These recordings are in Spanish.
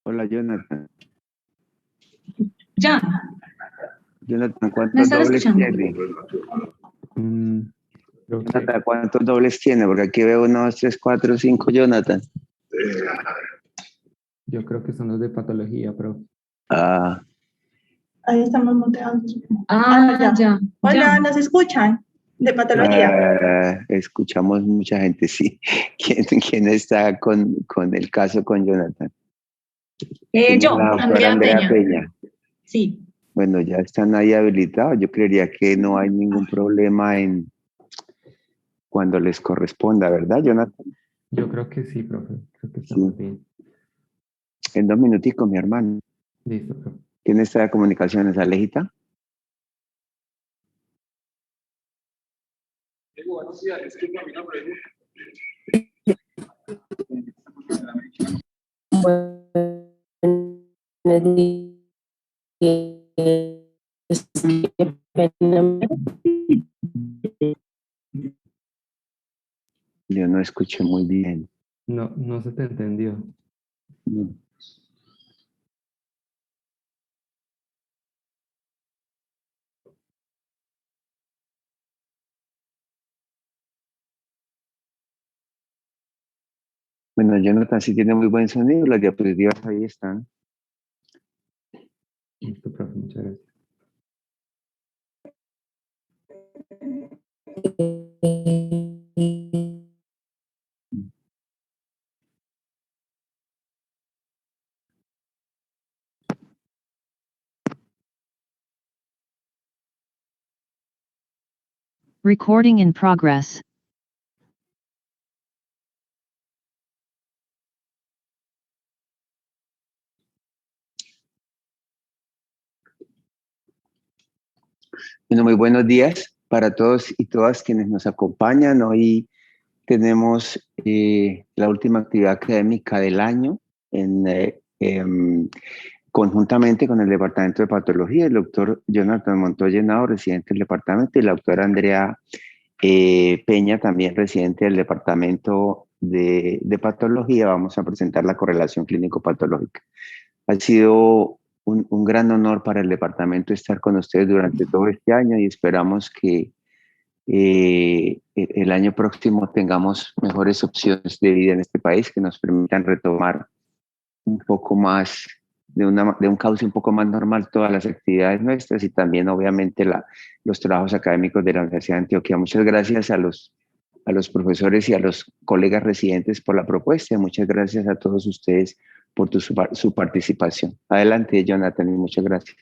Hola, Jonathan. Ya, Jonathan, ¿me ¿cuántos están dobles escuchando? tiene? Creo que Jonathan, ¿cuántos dobles tiene? Porque aquí veo 1, 2, 3, 4, 5, Jonathan. yo creo que son los de patología, pero Ah, Ahí estamos muteados. Ya. Hola, ¿nos escuchan? De patología. escuchamos mucha gente, sí. ¿Quién está con el caso con Jonathan? Yo, La doctora Andrea Peña. Sí. Bueno, ya están ahí habilitados. Yo creería que no hay ningún problema en cuando les corresponda, ¿verdad, Jonathan? yo creo que sí, profe. Creo que Sí. estamos bien. En 2 minuticos, mi hermano. Listo, profe. ¿Quién está de comunicaciones? ¿Alejita? Buenos días, disculpa mi nombre. Yo no escuché muy bien. No se te entendió. Bueno, Jonathan sí tiene muy buen sonido. Las diapositivas ahí están. Listo, profe, muchas gracias. Recording in progress. Bueno, muy buenos días para todos y todas quienes nos acompañan. Hoy tenemos la última actividad académica del año en conjuntamente con el Departamento de Patología, el doctor Jonathan Montoya Henao, residente del departamento, y la doctora Andrea Peña, también residente del Departamento de Patología, vamos a presentar la correlación clínico-patológica. Ha sido un gran honor para el departamento estar con ustedes durante todo este año y esperamos que el año próximo tengamos mejores opciones de vida en este país que nos permitan retomar un poco más, de un cauce un poco más normal todas las actividades nuestras y también obviamente los trabajos académicos de la Universidad de Antioquia. Muchas gracias a los profesores y a los colegas residentes por la propuesta. Muchas gracias a todos ustedes por su participación. Adelante, Jonathan, y muchas gracias.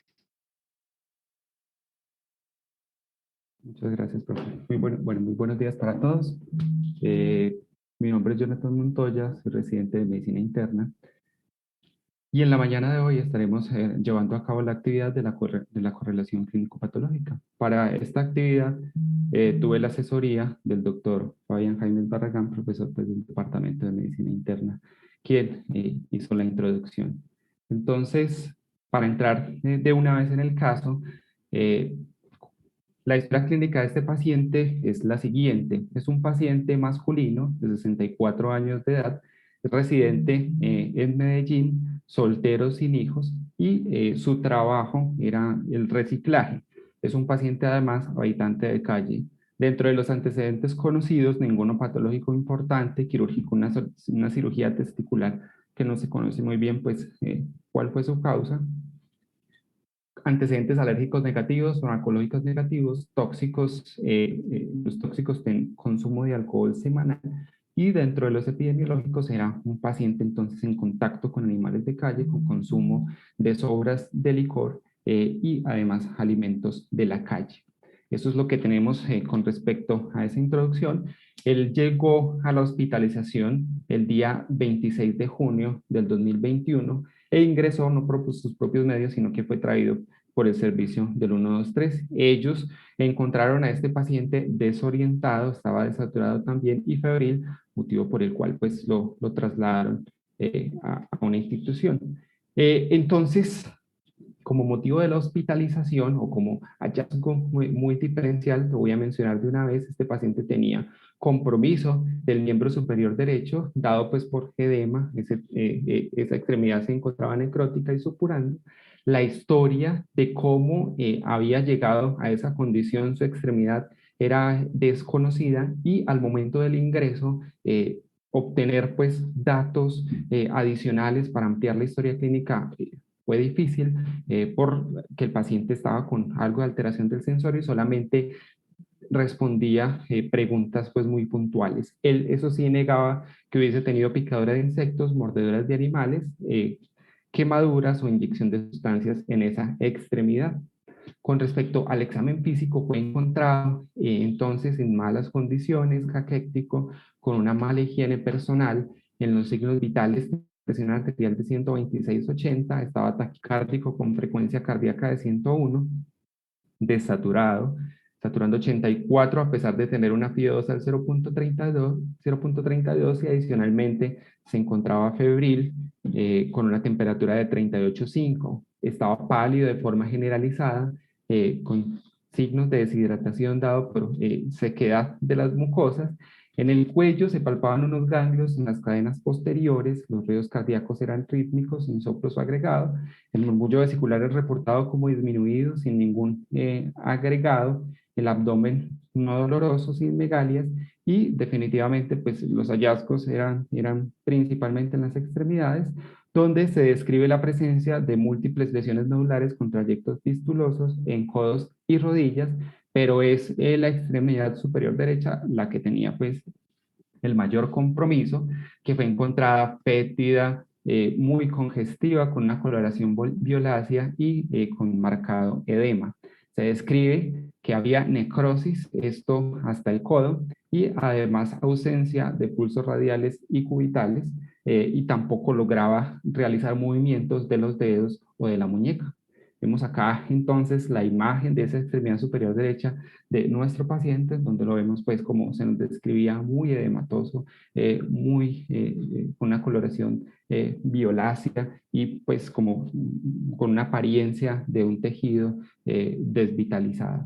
Muchas gracias, profe. Muy buenos días para todos. Mi nombre es Jonathan Montoya, soy residente de Medicina Interna. Y en la mañana de hoy estaremos llevando a cabo la actividad de la correlación clínico-patológica. Para esta actividad tuve la asesoría del doctor Fabián Jaime Barragán, profesor del Departamento de Medicina Interna, quien hizo la introducción. Entonces, para entrar de una vez en el caso, la historia clínica de este paciente es la siguiente. Es un paciente masculino de 64 años de edad, residente en Medellín, soltero sin hijos, y su trabajo era el reciclaje. Es un paciente además habitante de calle. Dentro de los antecedentes conocidos, ninguno patológico importante, quirúrgico, una cirugía testicular que no se conoce muy bien pues cuál fue su causa. Antecedentes alérgicos negativos, farmacológicos negativos, tóxicos, los tóxicos en consumo de alcohol semanal, y dentro de los epidemiológicos era un paciente entonces en contacto con animales de calle, con consumo de sobras de licor y además alimentos de la calle. Eso es lo que tenemos con respecto a esa introducción. Él llegó a la hospitalización el día 26 de junio del 2021 e ingresó no por sus propios medios, sino que fue traído por el servicio del 123. Ellos encontraron a este paciente desorientado, estaba desaturado también y febril, motivo por el cual pues lo trasladaron a una institución. Entonces, como motivo de la hospitalización o como hallazgo muy diferencial, lo voy a mencionar de una vez, este paciente tenía compromiso del miembro superior derecho, dado pues por edema, esa extremidad se encontraba necrótica y supurando. La historia de cómo había llegado a esa condición su extremidad era desconocida y al momento del ingreso obtener pues datos adicionales para ampliar la historia clínica fue difícil porque el paciente estaba con algo de alteración del sensorio y solamente respondía preguntas pues muy puntuales. Él, eso sí, negaba que hubiese tenido picadura de insectos, mordeduras de animales, quemaduras o inyección de sustancias en esa extremidad. Con respecto al examen físico, fue encontrado entonces en malas condiciones, caquéctico, con una mala higiene personal, en los signos vitales, presión arterial de 126/80, estaba taquicárdico con frecuencia cardíaca de 101, desaturado, saturando 84 a pesar de tener una FIO2 al 0.32 y adicionalmente se encontraba febril con una temperatura de 38,5. Estaba pálido de forma generalizada, con signos de deshidratación dado por sequedad de las mucosas. En el cuello se palpaban unos ganglios en las cadenas posteriores, los ruidos cardíacos eran rítmicos, sin soplos o agregado, el murmullo vesicular es reportado como disminuido, sin ningún agregado, el abdomen no doloroso, sin megalias, y definitivamente pues, los hallazgos eran principalmente en las extremidades, donde se describe la presencia de múltiples lesiones nodulares con trayectos fistulosos en codos y rodillas, pero es la extremidad superior derecha la que tenía pues el mayor compromiso, que fue encontrada fétida, muy congestiva, con una coloración violácea y con marcado edema. Se describe que había necrosis, esto hasta el codo, y además ausencia de pulsos radiales y cubitales, y tampoco lograba realizar movimientos de los dedos o de la muñeca. Vemos acá entonces la imagen de esa extremidad superior derecha de nuestro paciente, donde lo vemos pues como se nos describía muy edematoso, con una coloración violácea y pues como con una apariencia de un tejido desvitalizado.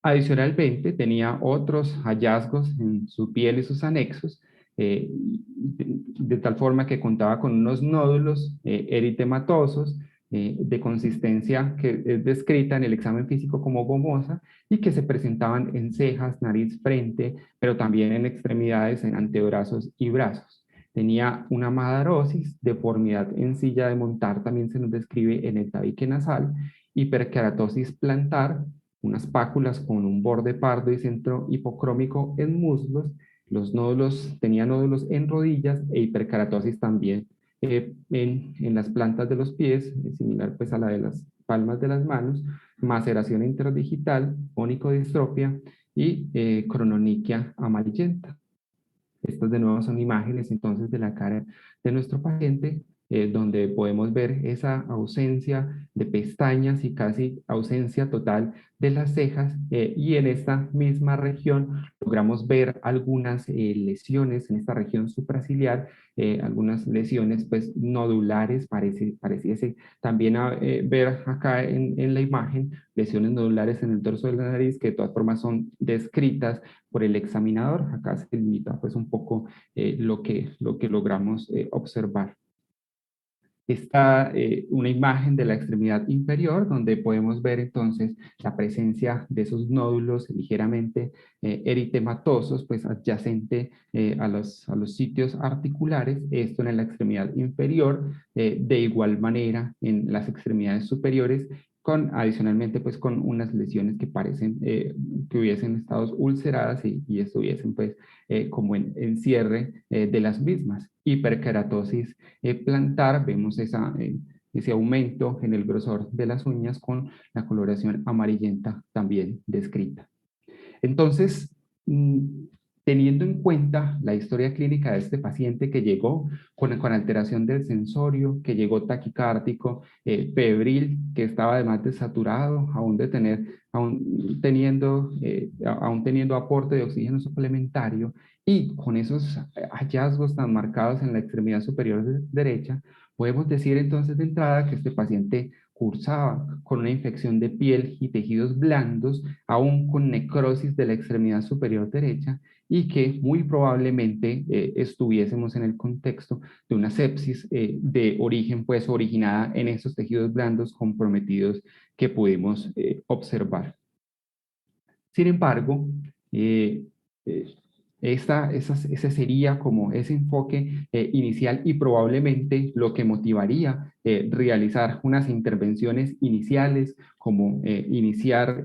Adicionalmente, tenía otros hallazgos en su piel y sus anexos, de tal forma que contaba con unos nódulos eritematosos de consistencia que es descrita en el examen físico como gomosa y que se presentaban en cejas, nariz, frente, pero también en extremidades, en antebrazos y brazos. Tenía una madarosis, deformidad en silla de montar, también se nos describe en el tabique nasal, hiperkeratosis plantar, unas páculas con un borde pardo y centro hipocrómico en muslos. Los nódulos, tenía nódulos en rodillas e hiperkeratosis también en las plantas de los pies, similar pues a la de las palmas de las manos, maceración interdigital, onicodistrofia y crononiquia amarillenta. Estas de nuevo son imágenes entonces de la cara de nuestro paciente, donde podemos ver esa ausencia de pestañas y casi ausencia total de las cejas, y en esta misma región logramos ver algunas lesiones en esta región supraciliar, algunas lesiones pues nodulares, pareciese también ver acá en la imagen lesiones nodulares en el dorso de la nariz que de todas formas son descritas por el examinador. Acá se limita pues un poco lo que logramos observar. Está una imagen de la extremidad inferior donde podemos ver entonces la presencia de esos nódulos ligeramente eritematosos, pues adyacente a los sitios articulares, esto en la extremidad inferior, de igual manera en las extremidades superiores, adicionalmente pues con unas lesiones que parecen que hubiesen estado ulceradas y estuviesen pues como en cierre de las mismas. Hiperkeratosis plantar, vemos ese aumento en el grosor de las uñas con la coloración amarillenta también descrita. Entonces, teniendo en cuenta la historia clínica de este paciente que llegó con alteración del sensorio, que llegó taquicárdico, febril, que estaba además desaturado, aún teniendo aporte de oxígeno suplementario, y con esos hallazgos tan marcados en la extremidad superior derecha, podemos decir entonces de entrada que este paciente cursaba con una infección de piel y tejidos blandos, aún con necrosis de la extremidad superior derecha, y que muy probablemente estuviésemos en el contexto de una sepsis de origen pues originada en esos tejidos blandos comprometidos que pudimos observar. Sin embargo, ese sería como ese enfoque inicial y probablemente lo que motivaría realizar unas intervenciones iniciales como iniciar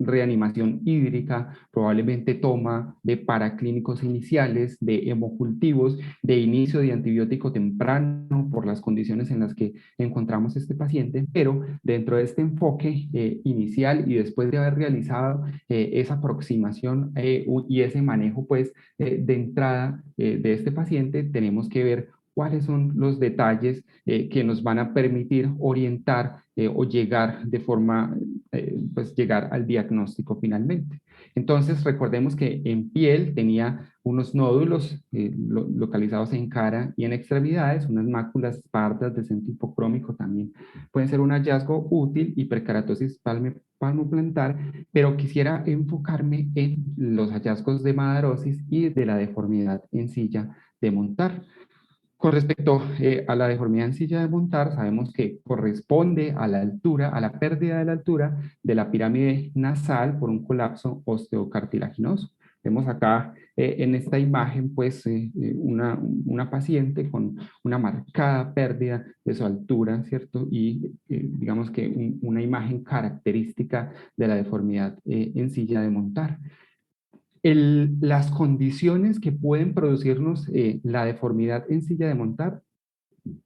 reanimación hídrica, probablemente toma de paraclínicos iniciales, de hemocultivos, de inicio de antibiótico temprano por las condiciones en las que encontramos este paciente, pero dentro de este enfoque inicial y después de haber realizado esa aproximación y ese manejo pues de entrada de este paciente, tenemos que ver cuáles son los detalles que nos van a permitir orientar o llegar de forma, pues llegar al diagnóstico finalmente. Entonces recordemos que en piel tenía unos nódulos localizados en cara y en extremidades, unas máculas pardas de centro hipocrómico también pueden ser un hallazgo útil, hiperkeratosis palmoplantar, pero quisiera enfocarme en los hallazgos de madarosis y de la deformidad en silla de montar. Con respecto a la deformidad en silla de montar, sabemos que corresponde a la altura, a la pérdida de la altura de la pirámide nasal por un colapso osteocartilaginoso. Vemos acá en esta imagen pues una paciente con una marcada pérdida de su altura, ¿cierto? Y digamos que una imagen característica de la deformidad en silla de montar. Las condiciones que pueden producirnos la deformidad en silla de montar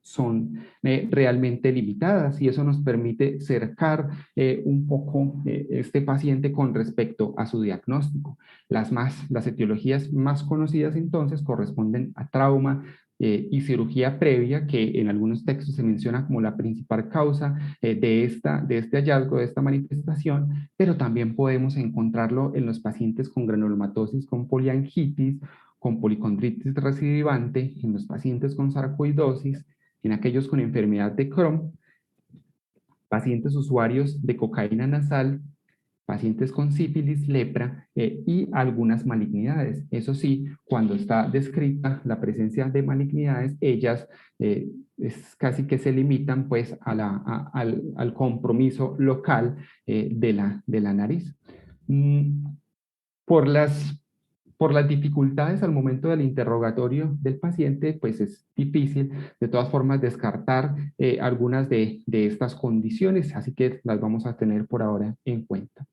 son realmente limitadas y eso nos permite cercar un poco este paciente con respecto a su diagnóstico. Las etiologías más conocidas entonces corresponden a trauma y cirugía previa, que en algunos textos se menciona como la principal causa de este hallazgo, de esta manifestación, pero también podemos encontrarlo en los pacientes con granulomatosis, con poliangitis, con policondritis recidivante en los pacientes con sarcoidosis, en aquellos con enfermedad de Crohn, pacientes usuarios de cocaína nasal, pacientes con sífilis, lepra y algunas malignidades. Eso sí, cuando está descrita la presencia de malignidades, ellas es casi que se limitan pues al compromiso local de la nariz. Por las dificultades al momento del interrogatorio del paciente, pues es difícil de todas formas descartar algunas de estas condiciones, así que las vamos a tener por ahora en cuenta.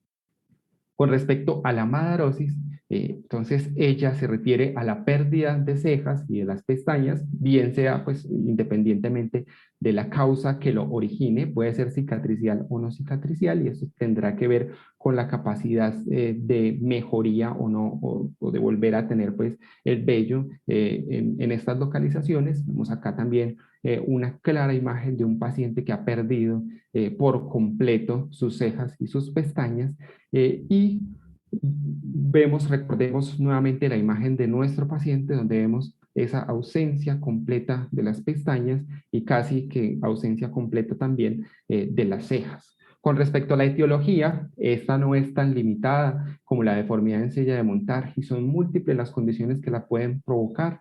Con respecto a la madarosis, entonces ella se refiere a la pérdida de cejas y de las pestañas, bien sea pues independientemente de la causa que lo origine, puede ser cicatricial o no cicatricial, y eso tendrá que ver con la capacidad de mejoría o no, o de volver a tener pues el vello en estas localizaciones. Vemos acá también una clara imagen de un paciente que ha perdido por completo sus cejas y sus pestañas, y recordemos nuevamente la imagen de nuestro paciente donde vemos esa ausencia completa de las pestañas y casi que ausencia completa también de las cejas. Con respecto a la etiología, esta no es tan limitada como la deformidad en silla de montar y son múltiples las condiciones que la pueden provocar.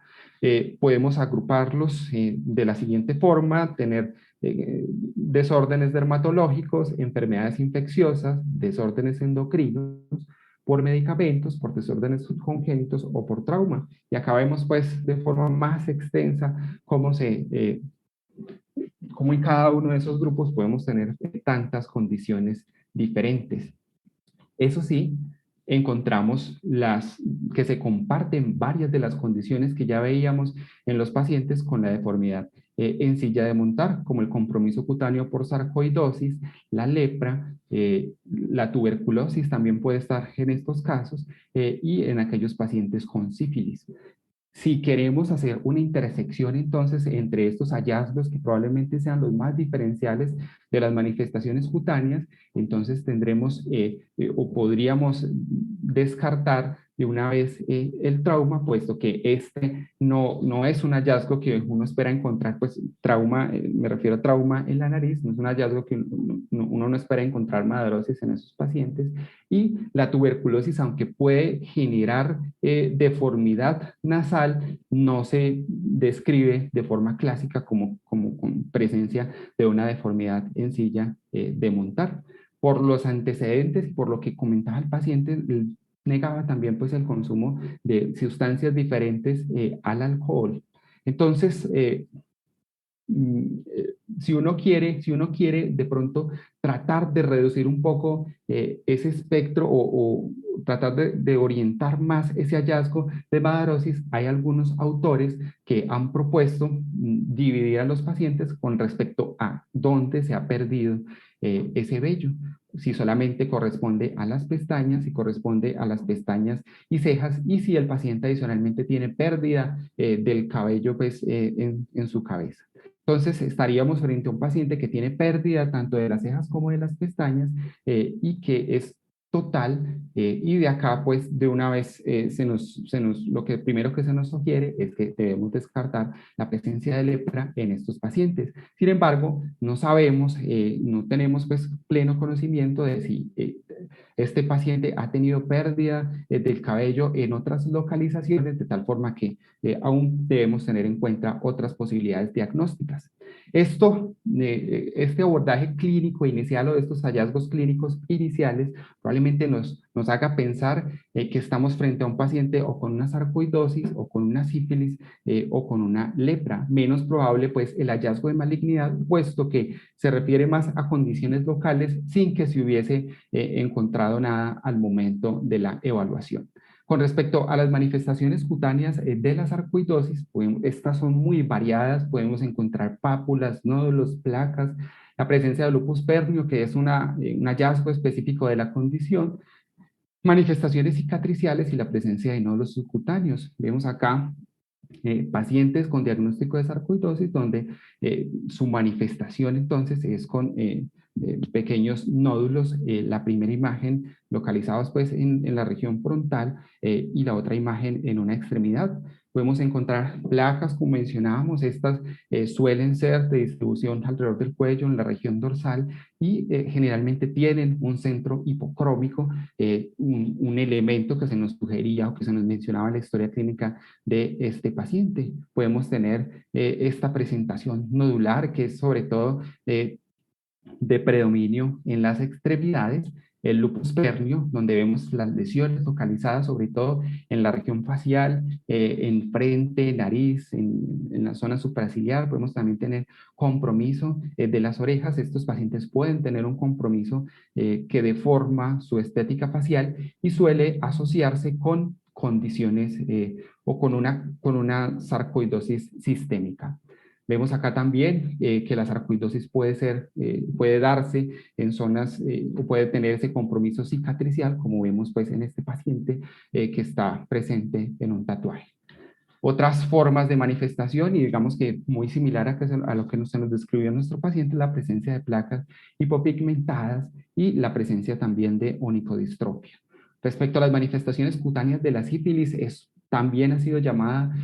Podemos agruparlos de la siguiente forma: tener desórdenes dermatológicos, enfermedades infecciosas, desórdenes endocrinos, por medicamentos, por desórdenes congénitos o por trauma. Y acá vemos pues de forma más extensa cómo en cada uno de esos grupos podemos tener tantas condiciones diferentes. Eso sí, encontramos que se comparten varias de las condiciones que ya veíamos en los pacientes con la deformidad en silla de montar, como el compromiso cutáneo por sarcoidosis, la lepra, la tuberculosis también puede estar en estos casos, y en aquellos pacientes con sífilis. Si queremos hacer una intersección entonces entre estos hallazgos que probablemente sean los más diferenciales de las manifestaciones cutáneas, entonces tendremos o podríamos descartar de una vez el trauma, puesto que este no es un hallazgo que uno espera encontrar, pues trauma, me refiero a trauma en la nariz, no es un hallazgo que uno no espera encontrar madarosis en esos pacientes. Y la tuberculosis, aunque puede generar deformidad nasal, no se describe de forma clásica como con presencia de una deformidad en silla de montar. Por los antecedentes y por lo que comentaba el paciente, negaba también pues el consumo de sustancias diferentes al alcohol. Entonces, si uno quiere de pronto tratar de reducir un poco ese espectro o tratar de orientar más ese hallazgo de madarosis, hay algunos autores que han propuesto dividir a los pacientes con respecto a dónde se ha perdido ese vello. Si solamente corresponde a las pestañas, si corresponde a las pestañas y cejas, y si el paciente adicionalmente tiene pérdida del cabello pues, en su cabeza. Entonces estaríamos frente a un paciente que tiene pérdida tanto de las cejas como de las pestañas y que es total, y de acá pues de una vez lo que primero que se nos sugiere es que debemos descartar la presencia de lepra en estos pacientes. Sin embargo, no sabemos, no tenemos pues pleno conocimiento de si este paciente ha tenido pérdida del cabello en otras localizaciones, de tal forma que aún debemos tener en cuenta otras posibilidades diagnósticas. Este abordaje clínico inicial o de estos hallazgos clínicos iniciales probablemente nos haga pensar que estamos frente a un paciente o con una sarcoidosis o con una sífilis o con una lepra. Menos probable pues el hallazgo de malignidad, puesto que se refiere más a condiciones locales sin que se hubiese encontrado nada al momento de la evaluación. Con respecto a las manifestaciones cutáneas de la sarcoidosis, estas son muy variadas, podemos encontrar pápulas, nódulos, placas, la presencia de lupus pernio, que es un hallazgo específico de la condición, manifestaciones cicatriciales y la presencia de nódulos subcutáneos. Vemos acá pacientes con diagnóstico de sarcoidosis donde su manifestación entonces es con pequeños nódulos, la primera imagen localizados pues en la región frontal y la otra imagen en una extremidad. Podemos encontrar placas, como mencionábamos, estas suelen ser de distribución alrededor del cuello en la región dorsal y generalmente tienen un centro hipocrómico, un elemento que se nos sugería o que se nos mencionaba en la historia clínica de este paciente. Podemos tener esta presentación nodular que es sobre todo de predominio en las extremidades, el lupus pernio, donde vemos las lesiones localizadas sobre todo en la región facial, en frente, nariz, en la zona supraciliar. Podemos también tener compromiso de las orejas. Estos pacientes pueden tener un compromiso que deforma su estética facial y suele asociarse con condiciones o con una sarcoidosis sistémica. Vemos acá también que la sarcoidosis puede darse en zonas, o puede tener ese compromiso cicatricial, como vemos pues en este paciente que está presente en un tatuaje. Otras formas de manifestación, y digamos que muy similar a lo que se nos describió nuestro paciente, la presencia de placas hipopigmentadas y la presencia también de onicodistrofia. Respecto a las manifestaciones cutáneas de la sífilis, también ha sido llamada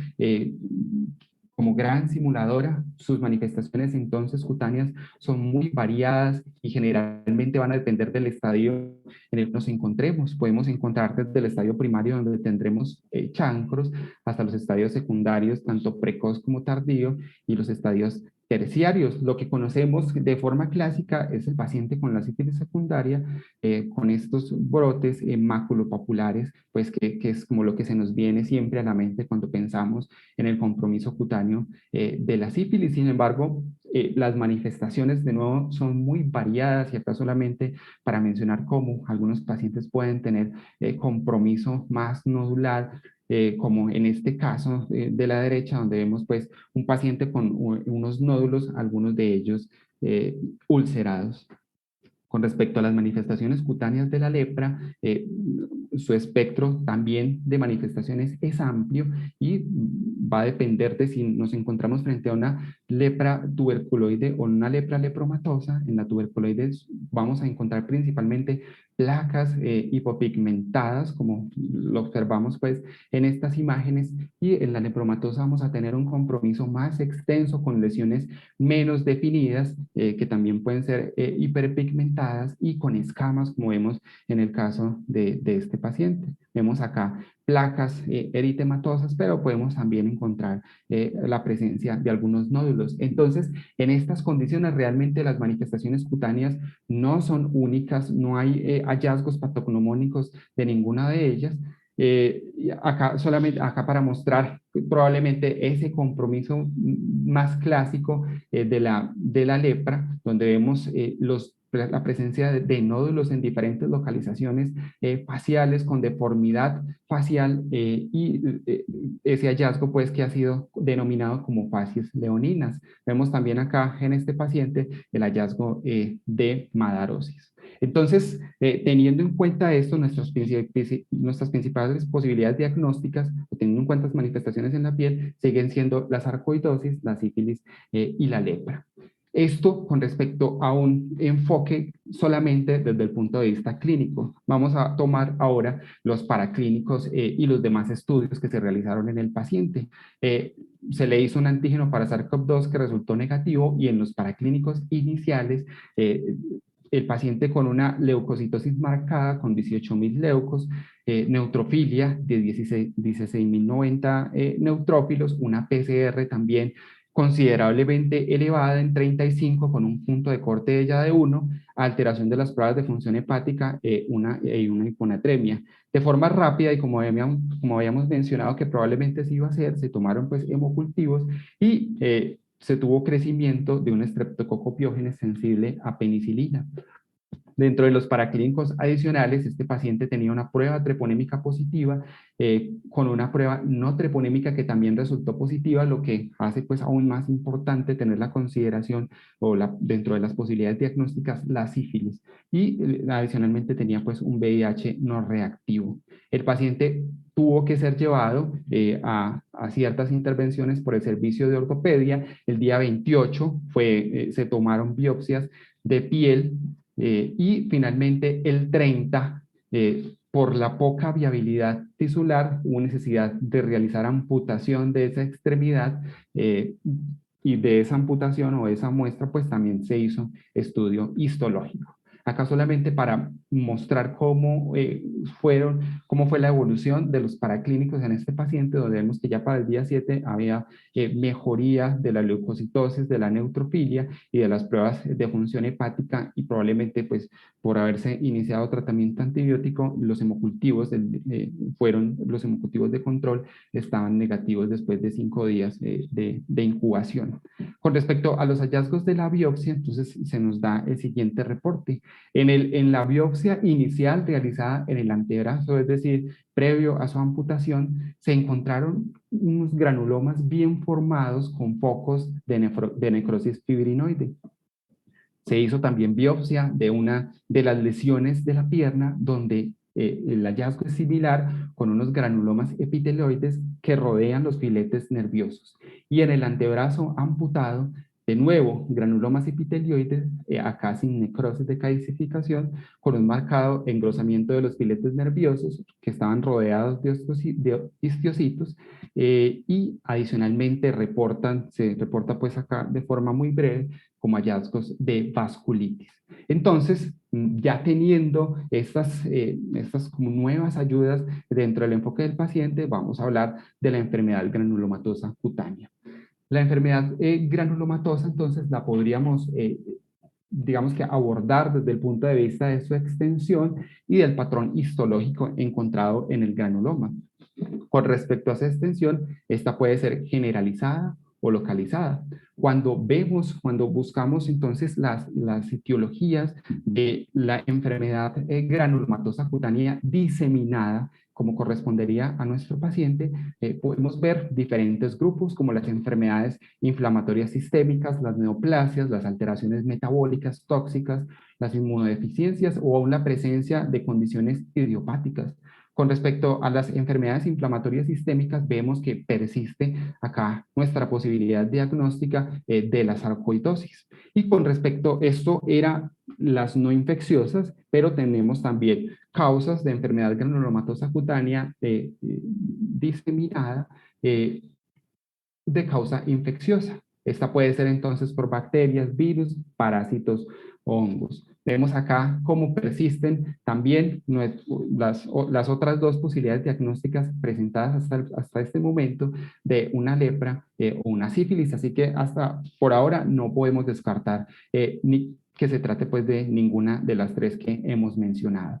como gran simuladora. Sus manifestaciones entonces cutáneas son muy variadas y generalmente van a depender del estadio en el que nos encontremos. Podemos encontrar desde el estadio primario, donde tendremos chancros, hasta los estadios secundarios, tanto precoz como tardío, y los estadios terciarios. Lo que conocemos de forma clásica es el paciente con la sífilis secundaria, con estos brotes maculopapulares, pues que es como lo que se nos viene siempre a la mente cuando pensamos en el compromiso cutáneo de la sífilis. Sin embargo, las manifestaciones de nuevo son muy variadas, y acá solamente para mencionar cómo algunos pacientes pueden tener compromiso más nodular, como en este caso de la derecha, donde vemos pues un paciente con unos nódulos, algunos de ellos ulcerados. Con respecto a las manifestaciones cutáneas de la lepra, su espectro también de manifestaciones es amplio y va a depender de si nos encontramos frente a una lepra tuberculoide o una lepra lepromatosa. En la tuberculoide vamos a encontrar principalmente placas hipopigmentadas, como lo observamos pues en estas imágenes, y en la lepromatosa vamos a tener un compromiso más extenso con lesiones menos definidas, que también pueden ser hiperpigmentadas y con escamas, como vemos en el caso de este paciente. Vemos acá placas eritematosas, pero podemos también encontrar la presencia de algunos nódulos. Entonces, en estas condiciones realmente las manifestaciones cutáneas no son únicas, no hay hallazgos patognomónicos de ninguna de ellas. Acá para mostrar probablemente ese compromiso más clásico de la lepra, donde vemos la presencia de nódulos en diferentes localizaciones faciales con deformidad facial, y ese hallazgo pues que ha sido denominado como facies leoninas. Vemos también acá en este paciente el hallazgo de madarosis. Entonces, teniendo en cuenta esto, nuestras principales posibilidades diagnósticas, teniendo en cuenta las manifestaciones en la piel, siguen siendo la sarcoidosis, la sífilis y la lepra. Esto con respecto a un enfoque solamente desde el punto de vista clínico. Vamos a tomar ahora los paraclínicos y los demás estudios que se realizaron en el paciente. Se le hizo un antígeno para SARS-CoV-2 que resultó negativo, y en los paraclínicos iniciales el paciente con una leucocitosis marcada con 18.000 leucos, neutrofilia de 16.090 neutrófilos, una PCR también considerablemente elevada en 35 con un punto de corte de ya de 1, alteración de las pruebas de función hepática y una hiponatremia. De forma rápida, y como habíamos mencionado que probablemente se iba a hacer, se tomaron pues hemocultivos y se tuvo crecimiento de un estreptococo piógenes sensible a penicilina. Dentro de los paraclínicos adicionales, este paciente tenía una prueba treponémica positiva, con una prueba no treponémica que también resultó positiva, lo que hace pues aún más importante tener la consideración dentro de las posibilidades diagnósticas la sífilis, y adicionalmente tenía pues un VIH no reactivo. El paciente tuvo que ser llevado a ciertas intervenciones por el servicio de ortopedia. El día 28 se tomaron biopsias de piel, y finalmente el 30, por la poca viabilidad tisular, hubo necesidad de realizar amputación de esa extremidad, y de esa amputación o esa muestra pues también se hizo estudio histológico. Acá solamente para mostrar cómo fue la evolución de los paraclínicos en este paciente, donde vemos que ya para el día 7 había mejoría de la leucocitosis, de la neutrofilia y de las pruebas de función hepática, y probablemente pues por haberse iniciado tratamiento antibiótico, los hemocultivos los hemocultivos de control estaban negativos después de 5 días de incubación. Con respecto a los hallazgos de la biopsia, entonces se nos da el siguiente reporte. En la biopsia inicial realizada en el antebrazo, es decir, previo a su amputación, se encontraron unos granulomas bien formados con focos de necrosis fibrinoide. Se hizo también biopsia de una de las lesiones de la pierna, donde el hallazgo es similar, con unos granulomas epiteloides que rodean los filetes nerviosos. Y en el antebrazo amputado, de nuevo, granulomas epitelioides, acá sin necrosis de calcificación, con un marcado engrosamiento de los filetes nerviosos que estaban rodeados de histiocitos, y adicionalmente se reporta pues acá de forma muy breve como hallazgos de vasculitis. Entonces, ya teniendo estas como nuevas ayudas dentro del enfoque del paciente, vamos a hablar de la enfermedad granulomatosa cutánea. La enfermedad granulomatosa, entonces, la podríamos, digamos que abordar desde el punto de vista de su extensión y del patrón histológico encontrado en el granuloma. Con respecto a esa extensión, esta puede ser generalizada o localizada. Cuando buscamos entonces las etiologías de la enfermedad granulomatosa cutánea diseminada, como correspondería a nuestro paciente, podemos ver diferentes grupos como las enfermedades inflamatorias sistémicas, las neoplasias, las alteraciones metabólicas tóxicas, las inmunodeficiencias o aún la presencia de condiciones idiopáticas. Con respecto a las enfermedades inflamatorias sistémicas, vemos que persiste acá nuestra posibilidad diagnóstica de la sarcoidosis. Y con respecto a esto eran las no infecciosas, pero tenemos también causas de enfermedad granulomatosa cutánea diseminada de causa infecciosa. Esta puede ser entonces por bacterias, virus, parásitos o hongos. Vemos acá cómo persisten también las otras dos posibilidades diagnósticas presentadas hasta este momento de una lepra o una sífilis, así que hasta por ahora no podemos descartar ni que se trate pues de ninguna de las tres que hemos mencionado.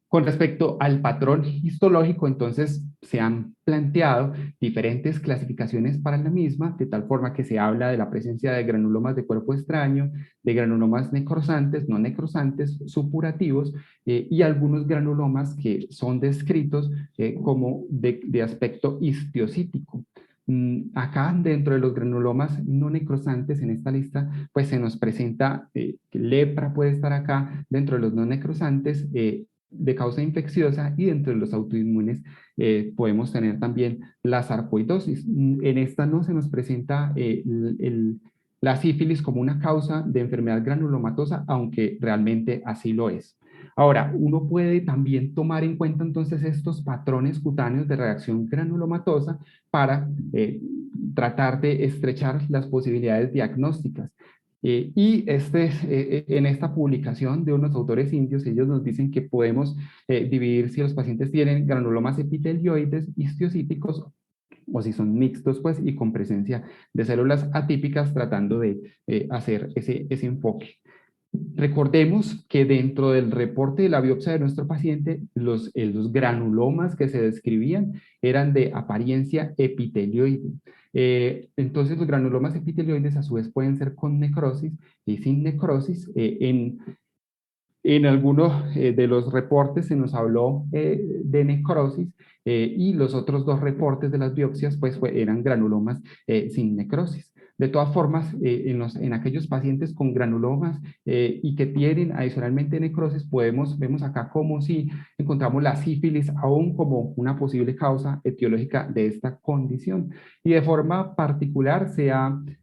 Con respecto al patrón histológico, entonces se han planteado diferentes clasificaciones para la misma, de tal forma que se habla de la presencia de granulomas de cuerpo extraño, de granulomas necrosantes, no necrosantes, supurativos, y algunos granulomas que son descritos como de aspecto histiocítico. Acá dentro de los granulomas no necrosantes en esta lista pues se nos presenta lepra, puede estar acá dentro de los no necrosantes, de causa infecciosa, y dentro de los autoinmunes podemos tener también la sarcoidosis. En esta no se nos presenta la sífilis como una causa de enfermedad granulomatosa, aunque realmente así lo es. Ahora, uno puede también tomar en cuenta entonces estos patrones cutáneos de reacción granulomatosa para tratar de estrechar las posibilidades diagnósticas. En esta publicación de unos autores indios, ellos nos dicen que podemos dividir si los pacientes tienen granulomas epitelioides histiocíticos o si son mixtos, pues, y con presencia de células atípicas, tratando de hacer ese enfoque. Recordemos que dentro del reporte de la biopsia de nuestro paciente, los granulomas que se describían eran de apariencia epitelioide. Entonces los granulomas epitelioides a su vez pueden ser con necrosis y sin necrosis. En algunos de los reportes se nos habló de necrosis, y los otros dos reportes de las biopsias pues eran granulomas sin necrosis. De todas formas, en aquellos pacientes con granulomas y que tienen adicionalmente necrosis, vemos acá como si encontramos la sífilis aún como una posible causa etiológica de esta condición. Y de forma particular se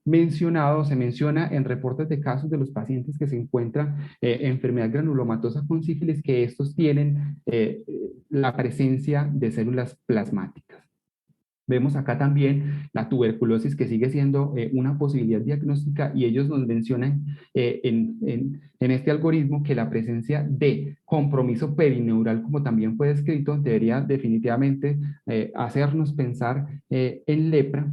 menciona en reportes de casos de los pacientes que se encuentran enfermedad granulomatosa con sífilis que estos tienen la presencia de células plasmáticas. Vemos acá también la tuberculosis que sigue siendo una posibilidad diagnóstica y ellos nos mencionan en este algoritmo que la presencia de compromiso perineural, como también fue descrito, debería definitivamente hacernos pensar en lepra,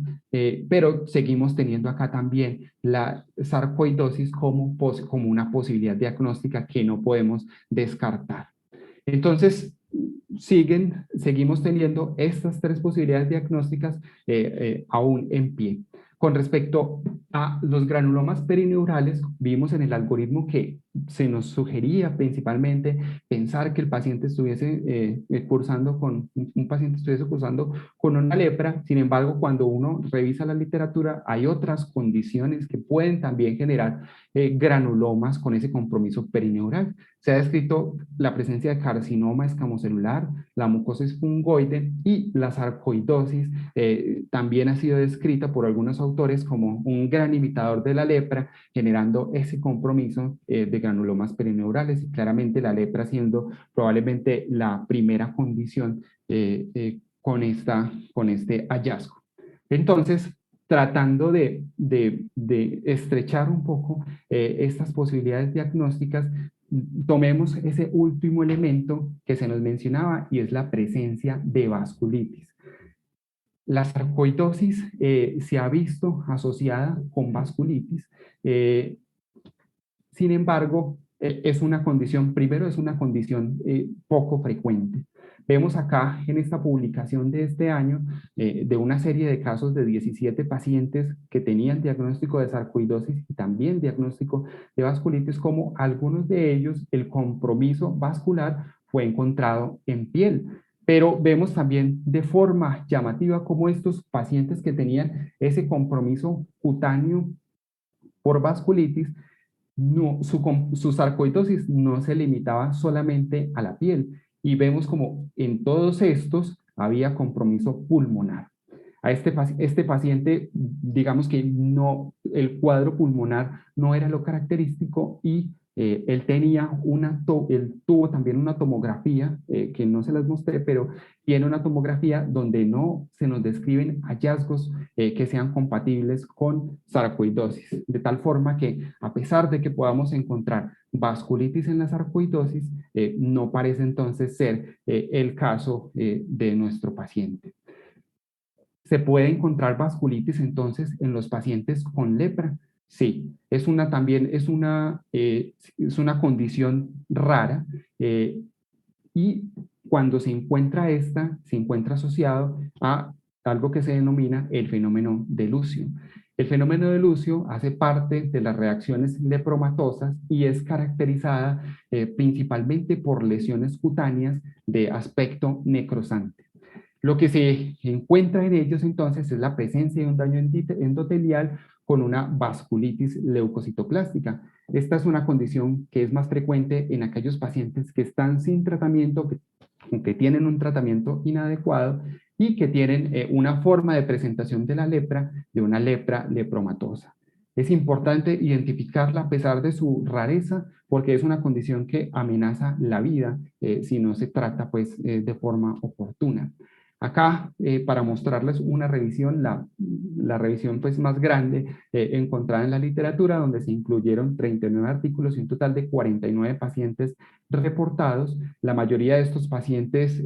pero seguimos teniendo acá también la sarcoidosis como una posibilidad diagnóstica que no podemos descartar. Entonces, seguimos teniendo estas tres posibilidades diagnósticas aún en pie. Con respecto a los granulomas perineurales, vimos en el algoritmo que se nos sugería principalmente pensar que el paciente estuviese cursando con una lepra. Sin embargo, cuando uno revisa la literatura, hay otras condiciones que pueden también generar granulomas con ese compromiso perineural. Se ha descrito la presencia de carcinoma escamocelular, la mucosis fungoide y la sarcoidosis también ha sido descrita por algunos autores como un gran imitador de la lepra, generando ese compromiso de granulomas perineurales y claramente la lepra siendo probablemente la primera condición con este hallazgo. Entonces, tratando de estrechar un poco estas posibilidades diagnósticas, tomemos ese último elemento que se nos mencionaba y es la presencia de vasculitis. La sarcoidosis se ha visto asociada con vasculitis, sin embargo, es una condición poco frecuente. Vemos acá en esta publicación de este año de una serie de casos de 17 pacientes que tenían diagnóstico de sarcoidosis y también diagnóstico de vasculitis, como algunos de ellos el compromiso vascular fue encontrado en piel. Pero vemos también de forma llamativa cómo estos pacientes que tenían ese compromiso cutáneo por vasculitis, su sarcoidosis no se limitaba solamente a la piel y vemos como en todos estos había compromiso pulmonar. A este paciente, digamos que el cuadro pulmonar no era lo característico y él tuvo también una tomografía, que no se las mostré, pero tiene una tomografía donde no se nos describen hallazgos que sean compatibles con sarcoidosis, de tal forma que a pesar de que podamos encontrar vasculitis en la sarcoidosis, no parece entonces ser el caso de nuestro paciente. ¿Se puede encontrar vasculitis entonces en los pacientes con lepra? Sí, es una condición rara y cuando se encuentra se encuentra asociado a algo que se denomina el fenómeno de Lucio. El fenómeno de Lucio hace parte de las reacciones lepromatosas y es caracterizada principalmente por lesiones cutáneas de aspecto necrosante. Lo que se encuentra en ellos entonces es la presencia de un daño endotelial con una vasculitis leucocitoplástica. Esta es una condición que es más frecuente en aquellos pacientes que están sin tratamiento, que tienen un tratamiento inadecuado y que tienen una forma de presentación de la lepra, de una lepra lepromatosa. Es importante identificarla a pesar de su rareza, porque es una condición que amenaza la vida si no se trata pues, de forma oportuna. Acá, para mostrarles una revisión, la revisión pues, más grande encontrada en la literatura, donde se incluyeron 39 artículos y un total de 49 pacientes reportados. La mayoría de estos pacientes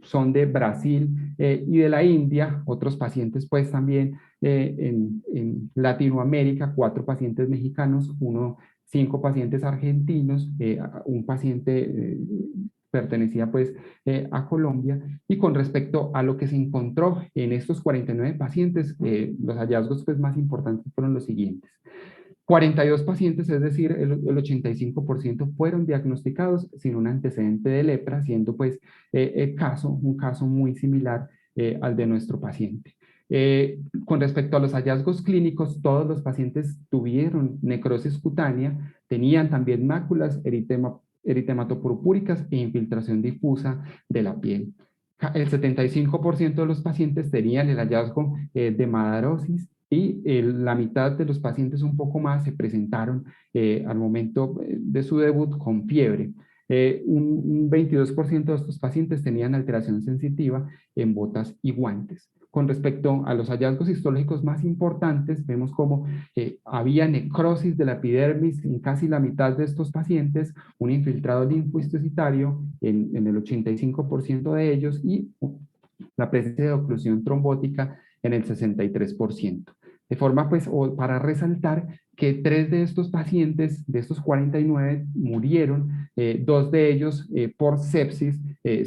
son de Brasil y de la India, otros pacientes pues también en Latinoamérica, 4 pacientes mexicanos, 5 pacientes argentinos, un paciente pertenecía pues a Colombia. Y con respecto a lo que se encontró en estos 49 pacientes, los hallazgos pues más importantes fueron los siguientes. 42 pacientes, es decir, el 85% fueron diagnosticados sin un antecedente de lepra, siendo pues un caso muy similar al de nuestro paciente. Con respecto a los hallazgos clínicos, todos los pacientes tuvieron necrosis cutánea, tenían también máculas eritematoporpúricas e infiltración difusa de la piel. El 75% de los pacientes tenían el hallazgo de madarosis y la mitad de los pacientes, un poco más, se presentaron al momento de su debut con fiebre. Un 22% de estos pacientes tenían alteración sensitiva en botas y guantes. Con respecto a los hallazgos histológicos más importantes, vemos cómo había necrosis de la epidermis en casi la mitad de estos pacientes, un infiltrado linfohistocitario en el 85% de ellos y la presencia de oclusión trombótica en el 63%. De forma, pues, o para resaltar que 3 de estos pacientes, de estos 49, murieron, 2 de ellos por sepsis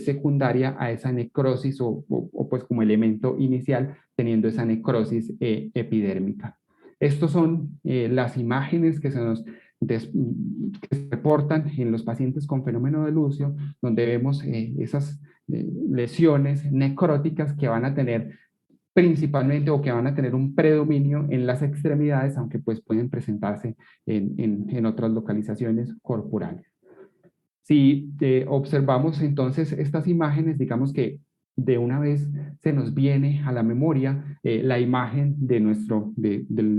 secundaria a esa necrosis o pues como elemento inicial teniendo esa necrosis epidérmica. Estos son las imágenes que que se reportan en los pacientes con fenómeno de Lucio, donde vemos esas lesiones necróticas que van a tener principalmente o que van a tener un predominio en las extremidades, aunque pues pueden presentarse en otras localizaciones corporales. Si observamos entonces estas imágenes, digamos que de una vez se nos viene a la memoria la imagen del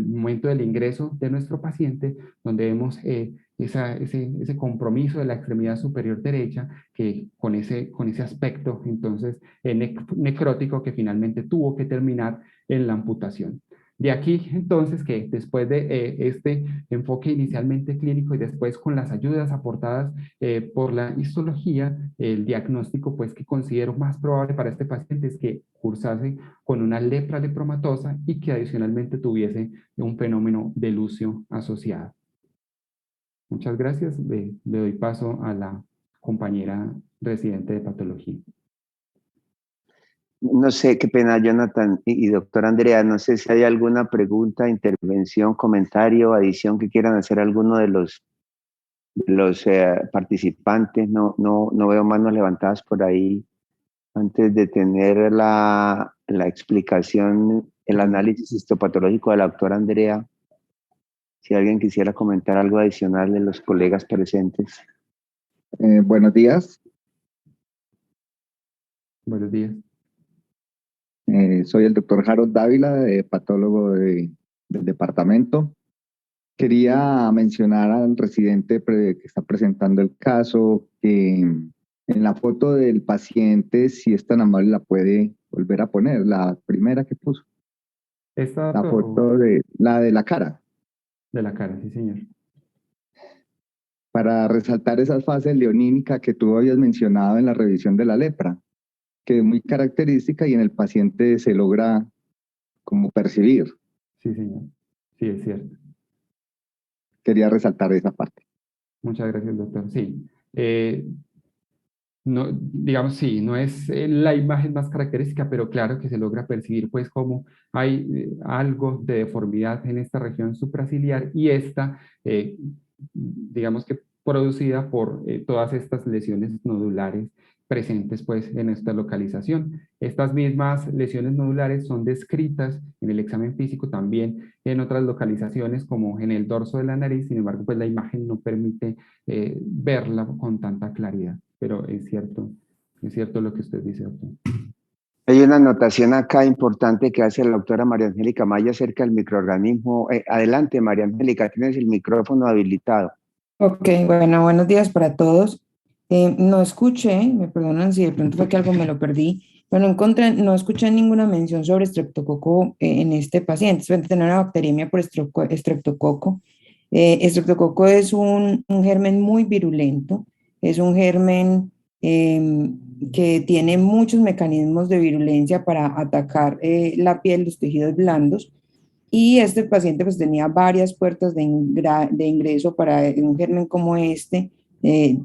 momento del ingreso de nuestro paciente, donde vemos ese compromiso de la extremidad superior derecha que con ese aspecto entonces necrótico que finalmente tuvo que terminar en la amputación. De aquí entonces que después de este enfoque inicialmente clínico y después con las ayudas aportadas por la histología, el diagnóstico pues que considero más probable para este paciente es que cursase con una lepra lepromatosa y que adicionalmente tuviese un fenómeno de Lucio asociado. Muchas gracias. Le doy paso a la compañera residente de patología. No sé, qué pena, Jonathan y doctora Andrea, no sé si hay alguna pregunta, intervención, comentario, adición que quieran hacer alguno de los participantes. No veo manos levantadas por ahí. Antes de tener la explicación, el análisis histopatológico de la doctora Andrea, si alguien quisiera comentar algo adicional de los colegas presentes. Buenos días. Buenos días. Soy el doctor Harold Dávila, patólogo del departamento. Quería mencionar al residente que está presentando el caso, que en la foto del paciente, si es tan amable, la puede volver a poner, la primera que puso. ¿Esta la foto de la cara. De la cara, sí, señor. Para resaltar esa fase leonímica que tú habías mencionado en la revisión de la lepra, que es muy característica y en el paciente se logra como percibir. Sí, señor. Sí, es cierto. Quería resaltar esa parte. Muchas gracias, doctor. Sí. No, digamos, sí, no es la imagen más característica, pero claro que se logra percibir pues como hay algo de deformidad en esta región supraciliar y esta, digamos que producida por todas estas lesiones nodulares presentes pues en esta localización. Estas mismas lesiones nodulares son descritas en el examen físico también en otras localizaciones como en el dorso de la nariz, sin embargo pues la imagen no permite verla con tanta claridad, pero es cierto lo que usted dice, doctor. Hay una anotación acá importante que hace la doctora María Angélica Maya acerca del microorganismo. Adelante, María Angélica, tienes el micrófono habilitado. Ok, bueno, buenos días para todos. No escuché, me perdonan si de pronto fue que algo me lo perdí, pero no escuché ninguna mención sobre estreptococo en este paciente. Suele tener una bacteriemia por estreptococo. Estreptococo es un germen muy virulento, es un germen que tiene muchos mecanismos de virulencia para atacar la piel, los tejidos blandos. Y este paciente pues tenía varias puertas de ingreso para un germen como este,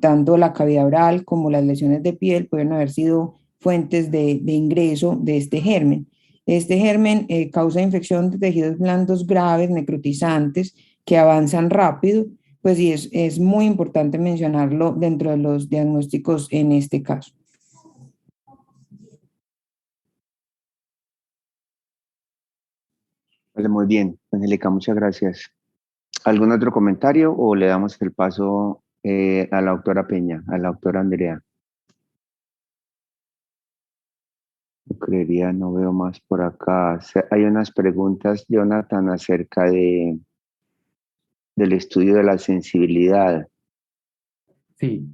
tanto la cavidad oral como las lesiones de piel pueden haber sido fuentes de ingreso de este germen. Este germen causa infección de tejidos blandos graves, necrotizantes, que avanzan rápido, pues y es muy importante mencionarlo dentro de los diagnósticos en este caso. Vale, muy bien, Angélica, muchas gracias. ¿Algún otro comentario o le damos el paso a la doctora Peña, a la doctora Andrea? Yo creería, no veo más por acá. Hay unas preguntas, Jonathan, acerca del estudio de la sensibilidad. Sí,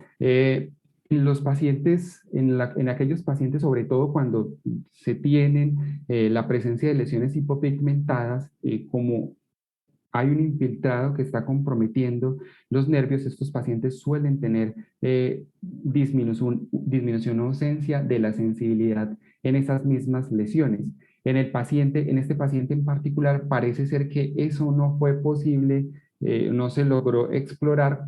los pacientes, en aquellos pacientes, sobre todo cuando se tienen la presencia de lesiones hipopigmentadas, como hay un infiltrado que está comprometiendo los nervios, estos pacientes suelen tener disminución o ausencia de la sensibilidad en esas mismas lesiones. En este paciente en particular, parece ser que eso no fue posible, no se logró explorar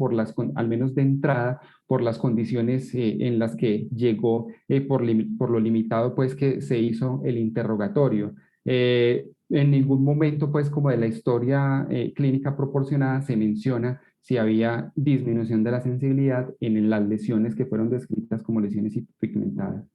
al menos de entrada, por las condiciones en las que llegó, por lo limitado pues que se hizo el interrogatorio. En ningún momento, pues, como de la historia clínica proporcionada, se menciona si había disminución de la sensibilidad en las lesiones que fueron descritas como lesiones hipopigmentadas.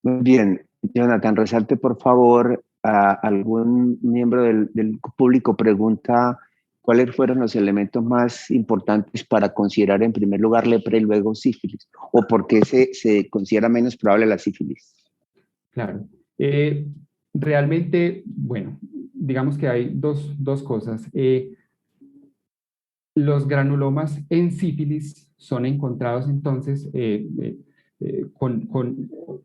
Muy bien, Jonathan, resalte por favor, a algún miembro del público pregunta cuáles fueron los elementos más importantes para considerar en primer lugar lepra y luego sífilis, o por qué se considera menos probable la sífilis. Claro. Realmente, bueno, digamos que hay dos cosas. Los granulomas en sífilis son encontrados entonces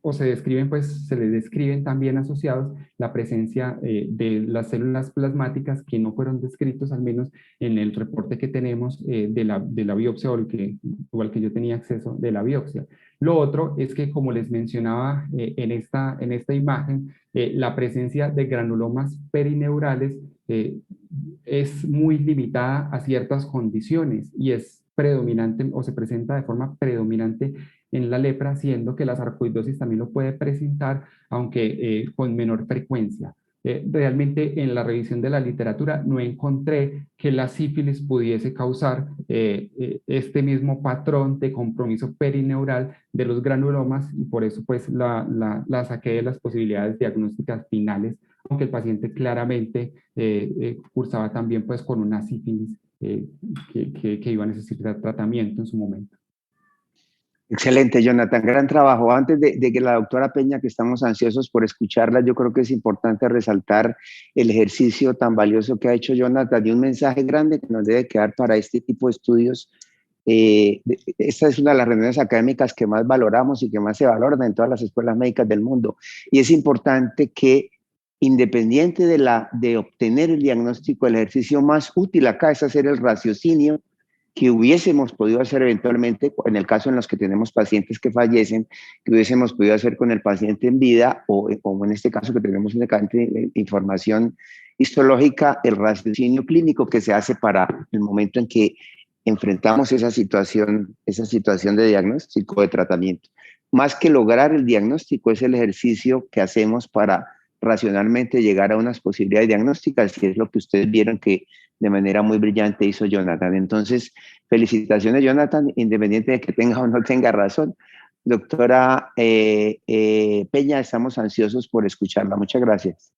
o se describen, pues se les describen también asociados la presencia de las células plasmáticas que no fueron descritos, al menos en el reporte que tenemos de la biopsia, o igual que yo tenía acceso de la biopsia. Lo otro es que, como les mencionaba en esta imagen, la presencia de granulomas perineurales es muy limitada a ciertas condiciones y es predominante o se presenta de forma predominante en la lepra, siendo que la sarcoidosis también lo puede presentar, aunque con menor frecuencia. Realmente en la revisión de la literatura no encontré que la sífilis pudiese causar este mismo patrón de compromiso perineural de los granulomas, y por eso pues la saqué de las posibilidades diagnósticas finales, aunque el paciente claramente cursaba también pues con una sífilis que iba a necesitar tratamiento en su momento. Excelente, Jonathan, gran trabajo. Antes de que la doctora Peña, que estamos ansiosos por escucharla, yo creo que es importante resaltar el ejercicio tan valioso que ha hecho Jonathan, de un mensaje grande que nos debe quedar para este tipo de estudios. Esta es una de las reuniones académicas que más valoramos y que más se valoran en todas las escuelas médicas del mundo. Y es importante que, independiente de obtener el diagnóstico, el ejercicio más útil acá es hacer el raciocinio que hubiésemos podido hacer eventualmente, en el caso en los que tenemos pacientes que fallecen, que hubiésemos podido hacer con el paciente en vida, o en este caso que tenemos únicamente información histológica, el raciocinio clínico que se hace para el momento en que enfrentamos esa situación de diagnóstico, de tratamiento. Más que lograr el diagnóstico, es el ejercicio que hacemos para racionalmente llegar a unas posibilidades diagnósticas, y es lo que ustedes vieron que de manera muy brillante hizo Jonathan. Entonces, felicitaciones, Jonathan, independiente de que tenga o no tenga razón. Doctora Peña, estamos ansiosos por escucharla. Muchas gracias.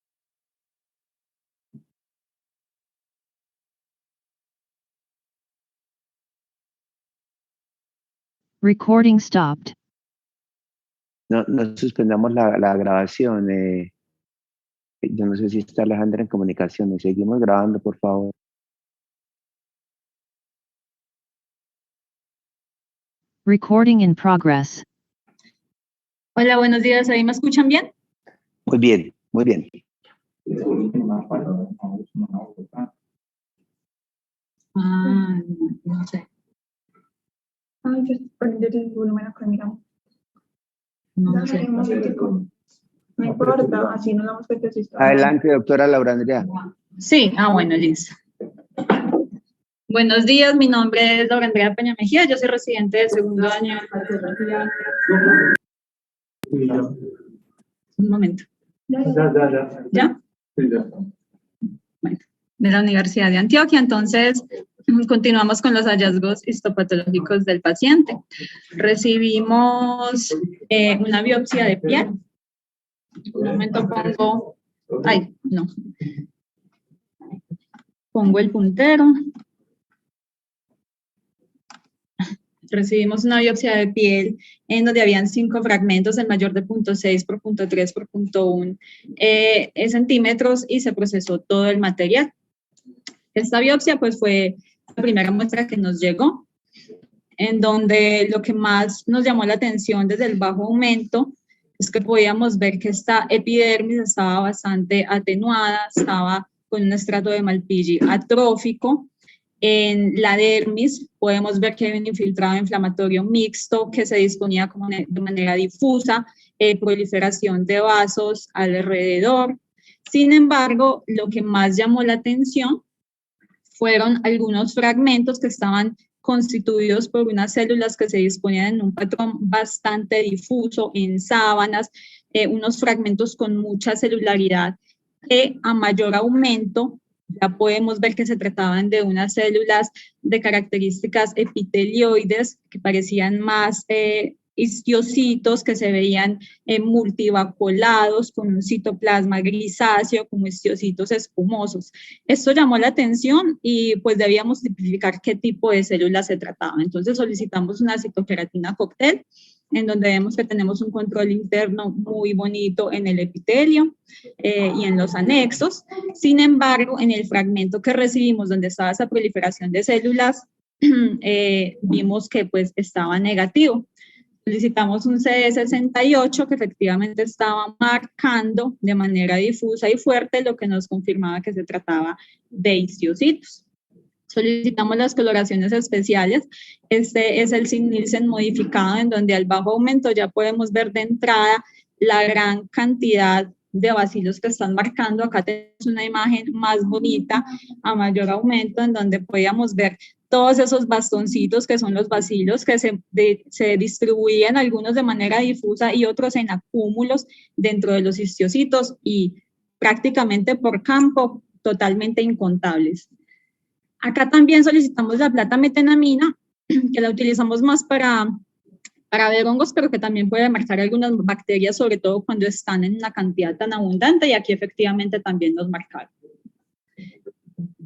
Recording stopped. No suspendamos la grabación. Yo no sé si está Alejandra en comunicaciones. Seguimos grabando, por favor. Recording in progress. Hola, buenos días. ¿Ahí me escuchan bien? Muy bien, muy bien. No sé. Ay, yo prendí el volumen acá, miramos. No sé. No importa, así nos damos cuenta si está. Adelante, doctora Laura Andrea. Sí, bueno, listo. Buenos días, mi nombre es Laura Andrea Peña Mejía, yo soy residente del segundo año. Un momento. ¿Ya? Sí, ya. Bueno, de la Universidad de Antioquia. Entonces, continuamos con los hallazgos histopatológicos del paciente. Recibimos una biopsia de piel Un momento pongo, ay, no. Pongo el puntero. Recibimos una biopsia de piel en donde habían 5 fragmentos, el mayor de 0.6 por 0.3 por 0.1 centímetros, y se procesó todo el material. Esta biopsia pues fue la primera muestra que nos llegó, en donde lo que más nos llamó la atención desde el bajo aumento es que podíamos ver que esta epidermis estaba bastante atenuada, estaba con un estrato de Malpighi atrófico. En la dermis podemos ver que hay un infiltrado inflamatorio mixto que se disponía como de manera difusa, proliferación de vasos alrededor. Sin embargo, lo que más llamó la atención fueron algunos fragmentos que estaban constituidos por unas células que se disponían en un patrón bastante difuso, en sábanas, unos fragmentos con mucha celularidad, que a mayor aumento ya podemos ver que se trataban de unas células de características epitelioides que parecían más histiocitos, que se veían multivaculados con un citoplasma grisáceo como histiocitos espumosos. Esto llamó la atención y pues debíamos tipificar qué tipo de células se trataba. Entonces solicitamos una citoqueratina cóctel, en donde vemos que tenemos un control interno muy bonito en el epitelio y en los anexos. Sin embargo, en el fragmento que recibimos donde estaba esa proliferación de células, vimos que pues estaba negativo. Solicitamos un CD68 que efectivamente estaba marcando de manera difusa y fuerte, lo que nos confirmaba que se trataba de histiocitos. Solicitamos las coloraciones especiales. Este es el Nielsen modificado, en donde al bajo aumento ya podemos ver de entrada la gran cantidad de bacilos que están marcando. Acá tenemos una imagen más bonita a mayor aumento, en donde podíamos ver todos esos bastoncitos que son los bacilos que se distribuían, algunos de manera difusa y otros en acúmulos dentro de los histiocitos, y prácticamente por campo totalmente incontables. Acá también solicitamos la plata metenamina, que la utilizamos más para ver hongos, pero que también puede marcar algunas bacterias, sobre todo cuando están en una cantidad tan abundante, y aquí efectivamente también nos marcaron.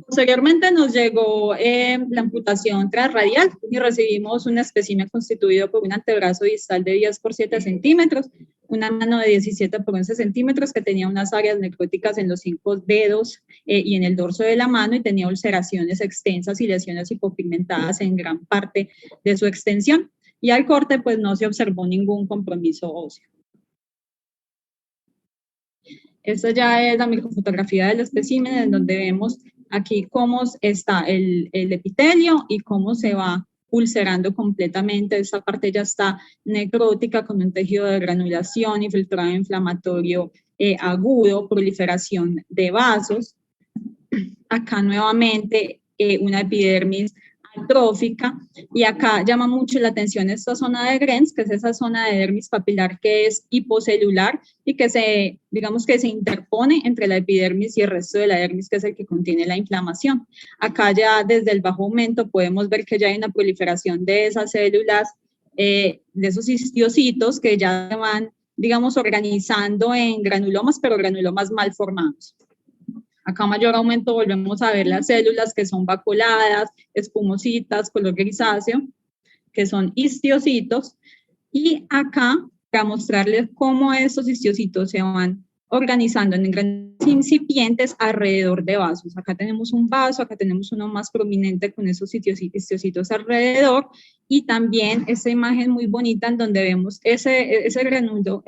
Posteriormente nos llegó la amputación transradial y recibimos un espécimen constituido por un antebrazo distal de 10 por 7 centímetros, una mano de 17 por 11 centímetros que tenía unas áreas necróticas en los 5 dedos y en el dorso de la mano, y tenía ulceraciones extensas y lesiones hipopigmentadas en gran parte de su extensión. Y al corte pues no se observó ningún compromiso óseo. Esta ya es la microfotografía del espécimen, en donde vemos aquí cómo está el epitelio y cómo se va ulcerando completamente. Esta parte ya está necrótica con un tejido de granulación, infiltrado inflamatorio agudo, proliferación de vasos. Acá nuevamente una epidermis atrófica, y acá llama mucho la atención esta zona de Grens, que es esa zona de dermis papilar que es hipocelular y que digamos que se interpone entre la epidermis y el resto de la dermis, que es el que contiene la inflamación. Acá ya desde el bajo aumento podemos ver que ya hay una proliferación de esas células, de esos histiocitos que ya se van, digamos, organizando en granulomas, pero granulomas mal formados. Acá a mayor aumento volvemos a ver las células que son vaculadas, espumositas, color grisáceo, que son histiocitos. Y acá, para mostrarles cómo estos histiocitos se van organizando en granulos incipientes alrededor de vasos. Acá tenemos un vaso, acá tenemos uno más prominente con esos histiocitos alrededor, y también esta imagen muy bonita en donde vemos ese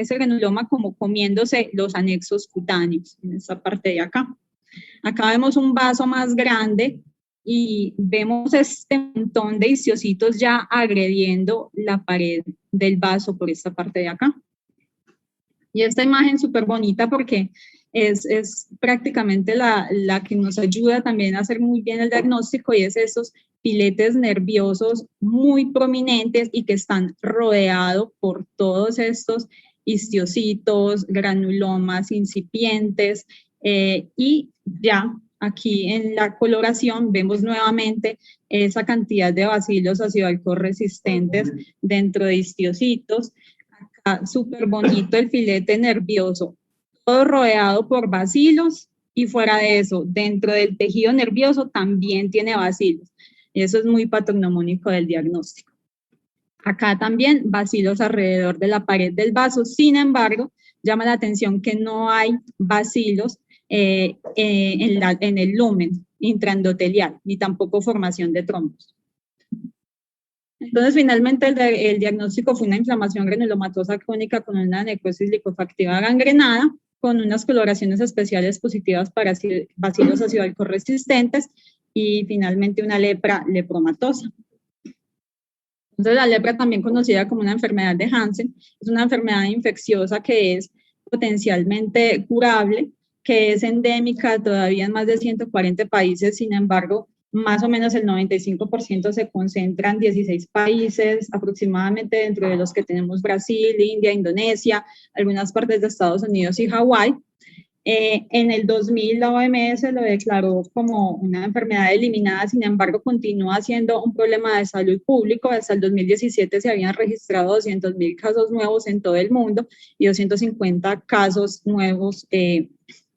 granuloma como comiéndose los anexos cutáneos, en esta parte de acá. Acá vemos un vaso más grande y vemos este montón de histiocitos ya agrediendo la pared del vaso por esta parte de acá. Y esta imagen súper bonita porque es prácticamente la que nos ayuda también a hacer muy bien el diagnóstico, y es esos filetes nerviosos muy prominentes y que están rodeados por todos estos histiocitos, granulomas incipientes, y ya aquí en la coloración vemos nuevamente esa cantidad de bacilos ácido-alcohol resistentes dentro de histiocitos. Acá súper bonito el filete nervioso todo rodeado por bacilos, y fuera de eso, dentro del tejido nervioso también tiene bacilos. Y eso es muy patognomónico del diagnóstico. Acá también bacilos alrededor de la pared del vaso. Sin embargo, llama la atención que no hay bacilos en el lumen intraendotelial, ni tampoco formación de trombos. Entonces, finalmente, el diagnóstico fue una inflamación granulomatosa crónica con una necrosis licofactiva gangrenada, con unas coloraciones especiales positivas para bacilos acido-alcoholresistentes y finalmente una lepra lepromatosa. Entonces, la lepra, también conocida como una enfermedad de Hansen, es una enfermedad infecciosa que es potencialmente curable, que es endémica todavía en más de 140 países. Sin embargo, más o menos el 95% se concentra en 16 países, aproximadamente, dentro de los que tenemos Brasil, India, Indonesia, algunas partes de Estados Unidos y Hawái. En el 2000 la OMS lo declaró como una enfermedad eliminada. Sin embargo, continúa siendo un problema de salud público. Hasta el 2017 se habían registrado 200.000 casos nuevos en todo el mundo y 250 casos nuevos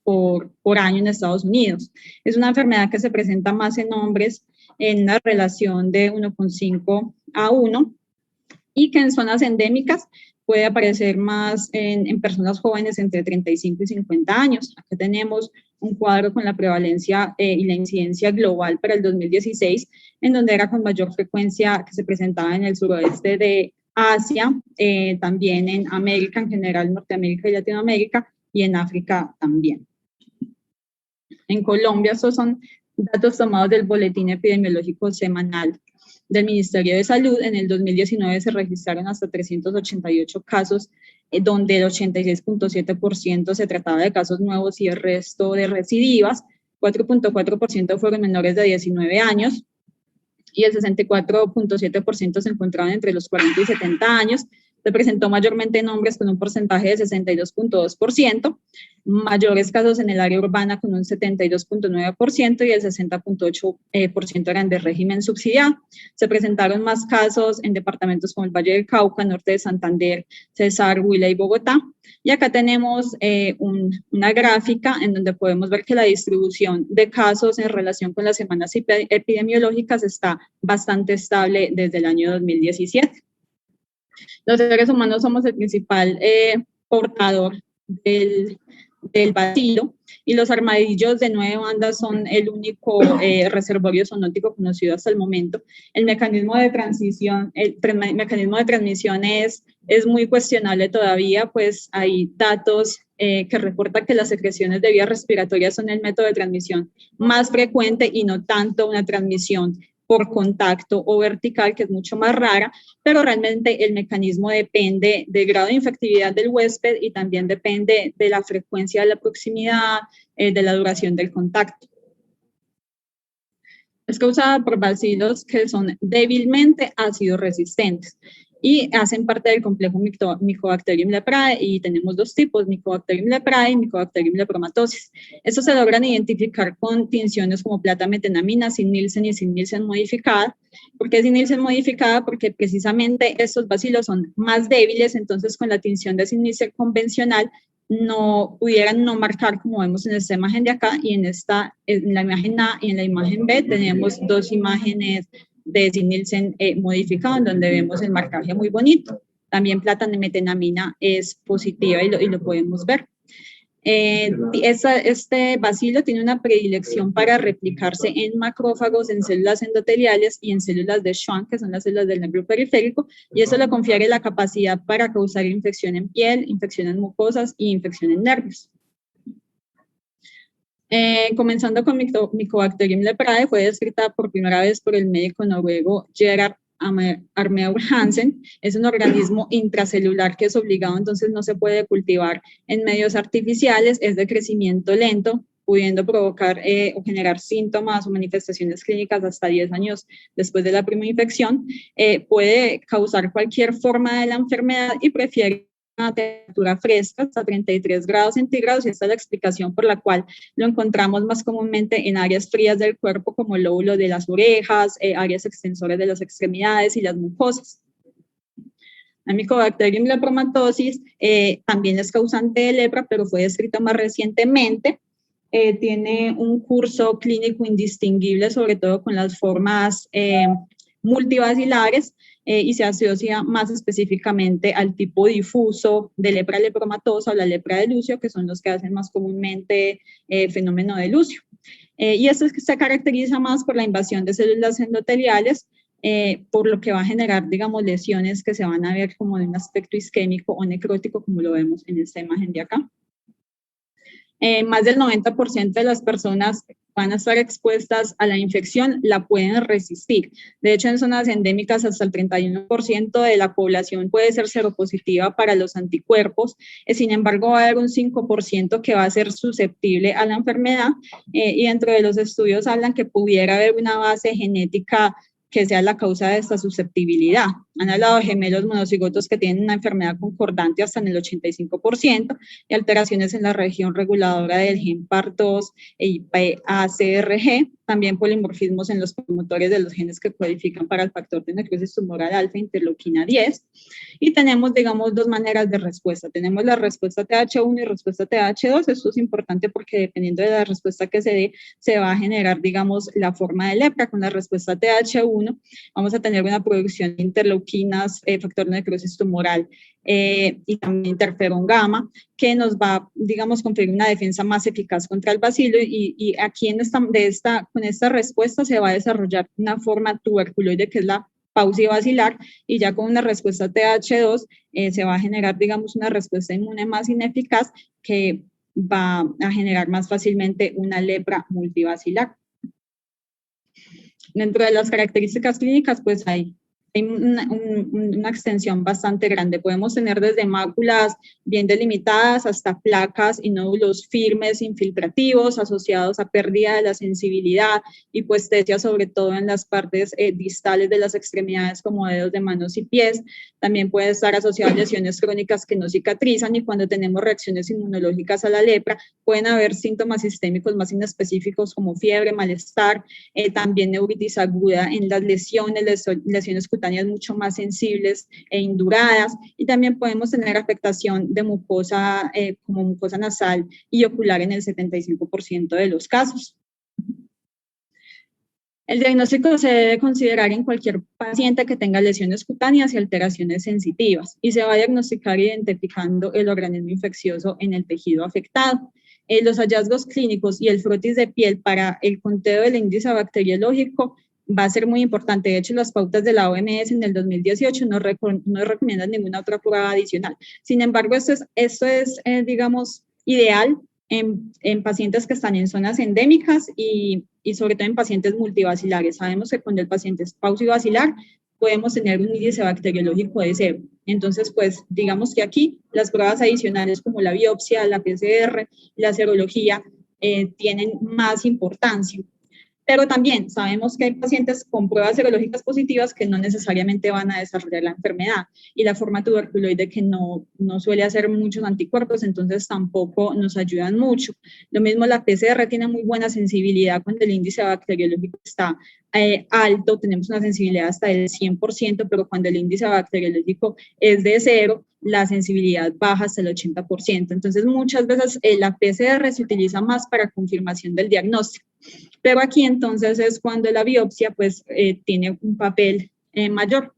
por año en Estados Unidos. Es una enfermedad que se presenta más en hombres, en una relación de 1,5 a 1, y que en zonas endémicas puede aparecer más en personas jóvenes entre 35 y 50 años. Acá tenemos un cuadro con la prevalencia y la incidencia global para el 2016, en donde era con mayor frecuencia que se presentaba en el suroeste de Asia, también en América en general, Norteamérica y Latinoamérica, y en África también. En Colombia, estos son datos tomados del Boletín Epidemiológico Semanal del Ministerio de Salud. En el 2019 se registraron hasta 388 casos, donde el 86,7% se trataba de casos nuevos y el resto de recidivas. 4,4% fueron menores de 19 años y el 64,7% se encontraban entre los 40 y 70 años. Se presentó mayormente en hombres con un porcentaje de 62,2%, mayores casos en el área urbana con un 72,9% y el 60,8% eran de régimen subsidiado. Se presentaron más casos en departamentos como el Valle del Cauca, norte de Santander, Cesar, Huila y Bogotá. Y acá tenemos una gráfica en donde podemos ver que la distribución de casos en relación con las semanas epidemiológicas está bastante estable desde el año 2017. Los seres humanos somos el principal portador del bacilo, y los armadillos de 9 bandas son el único reservorio zoonótico conocido hasta el momento. El mecanismo de transmisión es muy cuestionable todavía, pues hay datos que reportan que las secreciones de vías respiratorias son el método de transmisión más frecuente y no tanto una transmisión por contacto o vertical, que es mucho más rara, pero realmente el mecanismo depende del grado de infectividad del huésped y también depende de la frecuencia de la proximidad, de la duración del contacto. Es causada por bacilos que son débilmente ácido resistentes y hacen parte del complejo Mycobacterium leprae, y tenemos dos tipos, Mycobacterium leprae y Mycobacterium lepromatosis. Estos se logran identificar con tinciones como plata-metenamina, Sin-Nielsen y Sin-Nielsen modificada. ¿Por qué Sin-Nielsen modificada? Porque precisamente estos bacilos son más débiles, entonces con la tinción de Sin-Nielsen convencional pudieran no marcar, como vemos en esta imagen de acá, y en la imagen A y en la imagen B tenemos dos imágenes de Sin-Nielsen modificado, en donde vemos el marcaje muy bonito. También plata-metenamina es positiva y lo podemos ver. Este bacilo tiene una predilección para replicarse en macrófagos, en células endoteliales y en células de Schwann, que son las células del nervio periférico, y eso le confiere la capacidad para causar infección en piel, infección en mucosas y infección en nervios. Comenzando con Mycobacterium leprae, fue descrita por primera vez por el médico noruego Gerard Armeur Hansen. Es un organismo intracelular que es obligado, entonces no se puede cultivar en medios artificiales, es de crecimiento lento, pudiendo provocar o generar síntomas o manifestaciones clínicas hasta 10 años después de la primera infección. Puede causar cualquier forma de la enfermedad y prefiere una temperatura fresca hasta 33 grados centígrados, y esta es la explicación por la cual lo encontramos más comúnmente en áreas frías del cuerpo como el lóbulo de las orejas, áreas extensoras de las extremidades y las mucosas. La Mycobacterium lepromatosis también es causante de lepra, pero fue descrita más recientemente. Tiene un curso clínico indistinguible, sobre todo con las formas multibacilares, y se asocia más específicamente al tipo difuso de lepra lepromatosa o la lepra de Lucio, que son los que hacen más comúnmente fenómeno de Lucio. Y esto se caracteriza más por la invasión de células endoteliales, por lo que va a generar, digamos, lesiones que se van a ver como de un aspecto isquémico o necrótico, como lo vemos en esta imagen de acá. Más del 90% de las personas van a estar expuestas a la infección, la pueden resistir. De hecho, en zonas endémicas hasta el 31% de la población puede ser seropositiva para los anticuerpos. Sin embargo, va a haber un 5% que va a ser susceptible a la enfermedad, y dentro de los estudios hablan que pudiera haber una base genética que sea la causa de esta susceptibilidad. Han hablado de gemelos monocigotos que tienen una enfermedad concordante hasta en el 85% y alteraciones en la región reguladora del gen PAR2 e IPACRG, también polimorfismos en los promotores de los genes que codifican para el factor de necrosis tumoral alfa, interleuquina 10, y tenemos, digamos, dos maneras de respuesta. Tenemos la respuesta TH1 y respuesta TH2. Esto es importante porque dependiendo de la respuesta que se dé, se va a generar, digamos, la forma de lepra. Con la respuesta TH1 vamos a tener una producción de interleuquinas, factor de necrosis tumoral, y también interferón gamma, que nos va, digamos, conferir una defensa más eficaz contra el bacilo, y aquí con esta respuesta se va a desarrollar una forma tuberculoide que es la paucibacilar, y ya con una respuesta TH2 se va a generar, digamos, una respuesta inmune más ineficaz que va a generar más fácilmente una lepra multibacilar. Dentro de las características clínicas, pues hay una extensión bastante grande. Podemos tener desde máculas bien delimitadas hasta placas y nódulos firmes infiltrativos asociados a pérdida de la sensibilidad, hipoestesia sobre todo en las partes distales de las extremidades como dedos de manos y pies. También puede estar asociado a lesiones crónicas que no cicatrizan, y cuando tenemos reacciones inmunológicas a la lepra pueden haber síntomas sistémicos más inespecíficos como fiebre, malestar, también neuritis aguda en las lesiones cutáneas mucho más sensibles e induradas, y también podemos tener afectación de mucosa como mucosa nasal y ocular en el 75% de los casos. El diagnóstico se debe considerar en cualquier paciente que tenga lesiones cutáneas y alteraciones sensitivas, y se va a diagnosticar identificando el organismo infeccioso en el tejido afectado. Los hallazgos clínicos y el frotis de piel para el conteo del índice bacteriológico va a ser muy importante. De hecho, las pautas de la OMS en el 2018 no recomiendan ninguna otra prueba adicional. Sin embargo, esto es digamos, ideal en pacientes que están en zonas endémicas y sobre todo en pacientes multibacilares. Sabemos que cuando el paciente es paucibacilar podemos tener un índice bacteriológico de 0. Entonces, pues, digamos que aquí las pruebas adicionales como la biopsia, la PCR, la serología tienen más importancia. Pero también sabemos que hay pacientes con pruebas serológicas positivas que no necesariamente van a desarrollar la enfermedad, y la forma tuberculoide que no suele hacer muchos anticuerpos, entonces tampoco nos ayudan mucho. Lo mismo la PCR tiene muy buena sensibilidad cuando el índice bacteriológico está alto, tenemos una sensibilidad hasta del 100%, pero cuando el índice bacteriológico es de 0, la sensibilidad baja hasta el 80%. Entonces, muchas veces la PCR se utiliza más para confirmación del diagnóstico. Pero aquí entonces es cuando la biopsia pues tiene un papel mayor.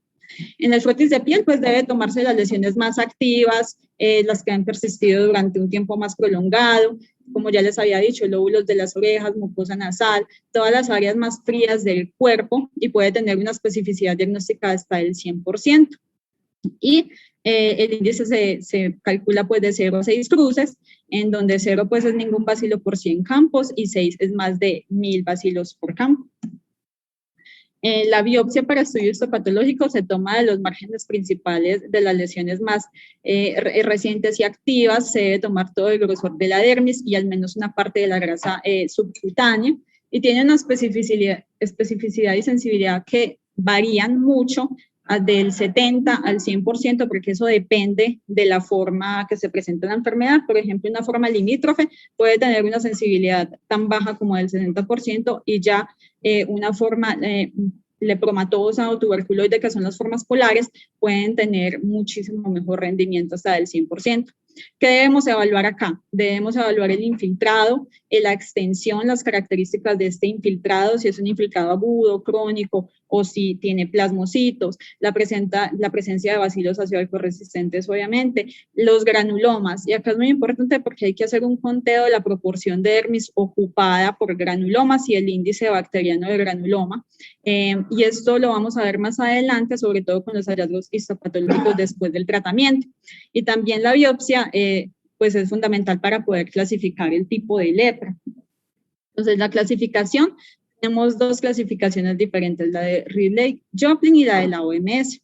En el frotis de piel pues debe tomarse las lesiones más activas, las que han persistido durante un tiempo más prolongado, como ya les había dicho, lóbulos de las orejas, mucosa nasal, todas las áreas más frías del cuerpo, y puede tener una especificidad diagnóstica hasta el 100%. Y el índice se calcula pues de 0 a 6 cruces, en donde 0 pues es ningún bacilo por 100 campos y 6 es más de 1000 bacilos por campo. La biopsia para estudio histopatológico se toma de los márgenes principales de las lesiones más recientes y activas. Se debe tomar todo el grosor de la dermis y al menos una parte de la grasa subcutánea, y tiene una especificidad y sensibilidad que varían mucho, del 70 al 100%, porque eso depende de la forma que se presenta la enfermedad. Por ejemplo, una forma limítrofe puede tener una sensibilidad tan baja como del 60%, y ya una forma lepromatosa o tuberculoide, que son las formas polares, pueden tener muchísimo mejor rendimiento, hasta del 100%. ¿Qué debemos evaluar acá? Debemos evaluar el infiltrado, la extensión, las características de este infiltrado, si es un infiltrado agudo, crónico, o si tiene plasmocitos, la presencia de bacilos ácido-alcoholresistentes, obviamente, los granulomas, y acá es muy importante porque hay que hacer un conteo de la proporción de dermis ocupada por granulomas y el índice bacteriano de granuloma, y esto lo vamos a ver más adelante, sobre todo con los hallazgos histopatológicos después del tratamiento. Y también la biopsia, pues es fundamental para poder clasificar el tipo de lepra. Entonces, la clasificación, tenemos dos clasificaciones diferentes, la de Ridley-Joplin y la de la OMS.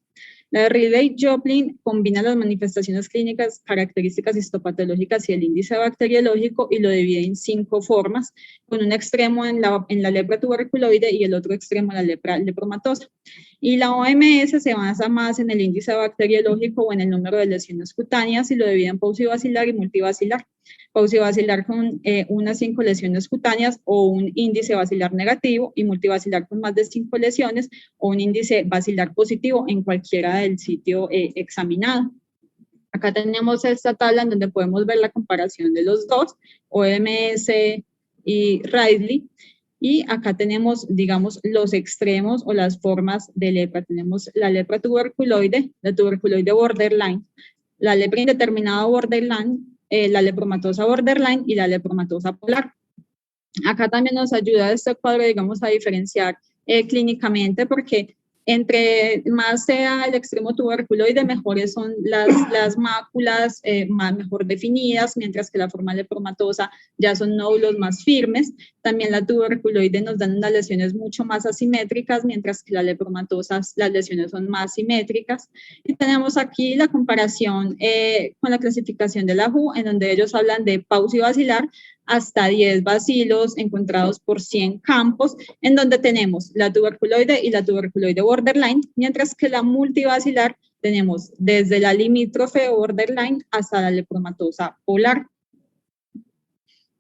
La de Ridley-Joplin combina las manifestaciones clínicas, características histopatológicas y el índice bacteriológico y lo divide en 5 formas, con un extremo en la lepra tuberculoide y el otro extremo en la lepra lepromatosa. Y la OMS se basa más en el índice bacteriológico o en el número de lesiones cutáneas y lo divide en paucibacilar y multibacilar. Paucibacilar con unas 5 lesiones cutáneas o un índice bacilar negativo, y multibacilar con más de 5 lesiones o un índice bacilar positivo en cualquiera del sitio examinado. Acá tenemos esta tabla en donde podemos ver la comparación de los dos, OMS y Ridley. Y acá tenemos, digamos, los extremos o las formas de lepra. Tenemos la lepra tuberculoide, la tuberculoide borderline, la lepra indeterminada borderline, la lepromatosa borderline y la lepromatosa polar. Acá también nos ayuda este cuadro, digamos, a diferenciar clínicamente, porque entre más sea el extremo tuberculoide, mejores son las máculas mejor definidas, mientras que la forma lepromatosa ya son nódulos más firmes. También la tuberculoide nos dan unas lesiones mucho más asimétricas, mientras que la lepromatosa, las lesiones son más simétricas. Y tenemos aquí la comparación con la clasificación de la WHO, en donde ellos hablan de paucibacilar, hasta 10 bacilos encontrados por 100 campos, en donde tenemos la tuberculoide y la tuberculoide borderline, mientras que la multibacilar tenemos desde la limítrofe borderline hasta la lepromatosa polar.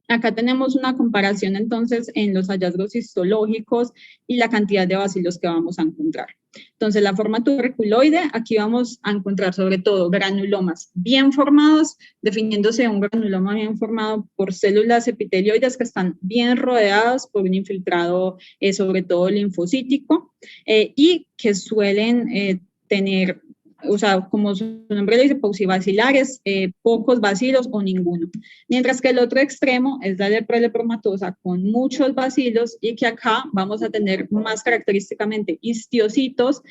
Acá tenemos una comparación entonces en los hallazgos histológicos y la cantidad de bacilos que vamos a encontrar. Entonces, la forma tuberculoide, aquí vamos a encontrar sobre todo granulomas bien formados, definiéndose un granuloma bien formado por células epitelioides que están bien rodeadas por un infiltrado, sobre todo linfocítico, y que suelen tener, o sea, como su nombre lo dice, paucibacilares, pocos bacilos o ninguno. Mientras que el otro extremo es la lepra lepromatosa con muchos bacilos, y que acá vamos a tener más característicamente histiocitos,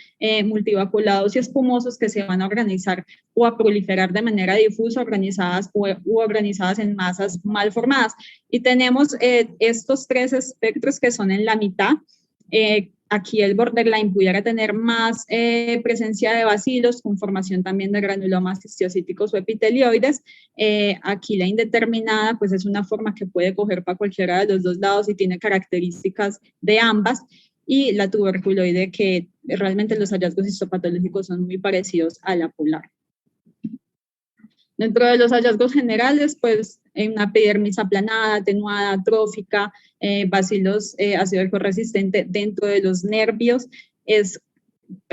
multivaculados y espumosos que se van a organizar o a proliferar de manera difusa, organizadas u organizadas en masas mal formadas. Y tenemos estos 3 espectros que son en la mitad. Aquí el borderline pudiera tener más presencia de bacilos con formación también de granulomas histiocíticos o epitelioides. Aquí la indeterminada pues es una forma que puede coger para cualquiera de los dos lados y tiene características de ambas. Y la tuberculoide, que realmente los hallazgos histopatológicos son muy parecidos a la polar. Dentro de los hallazgos generales, pues una epidermis aplanada, atenuada, atrófica, bacilos ácido-alcoholresistente dentro de los nervios, es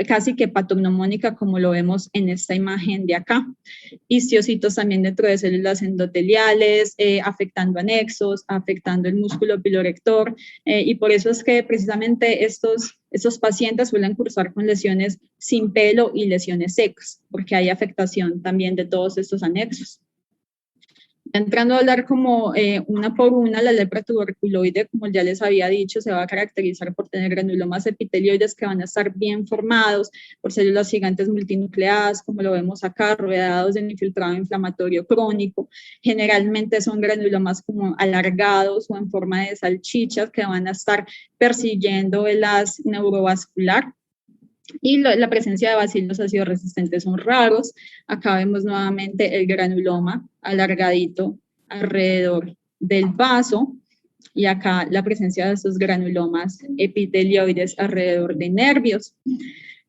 casi que patognomónica como lo vemos en esta imagen de acá. Histiocitos también dentro de células endoteliales, afectando anexos, afectando el músculo pilorector, y por eso es que precisamente estos pacientes suelen cursar con lesiones sin pelo y lesiones secas, porque hay afectación también de todos estos anexos. Entrando a hablar como una por una, la lepra tuberculoide, como ya les había dicho, se va a caracterizar por tener granulomas epitelioides que van a estar bien formados por células gigantes multinucleadas, como lo vemos acá, rodeados de un infiltrado inflamatorio crónico. Generalmente son granulomas como alargados o en forma de salchichas que van a estar persiguiendo el haz neurovascular. Y la presencia de bacilos ácido-resistentes son raros. Acá vemos nuevamente el granuloma alargadito alrededor del vaso, y acá la presencia de estos granulomas epitelioides alrededor de nervios.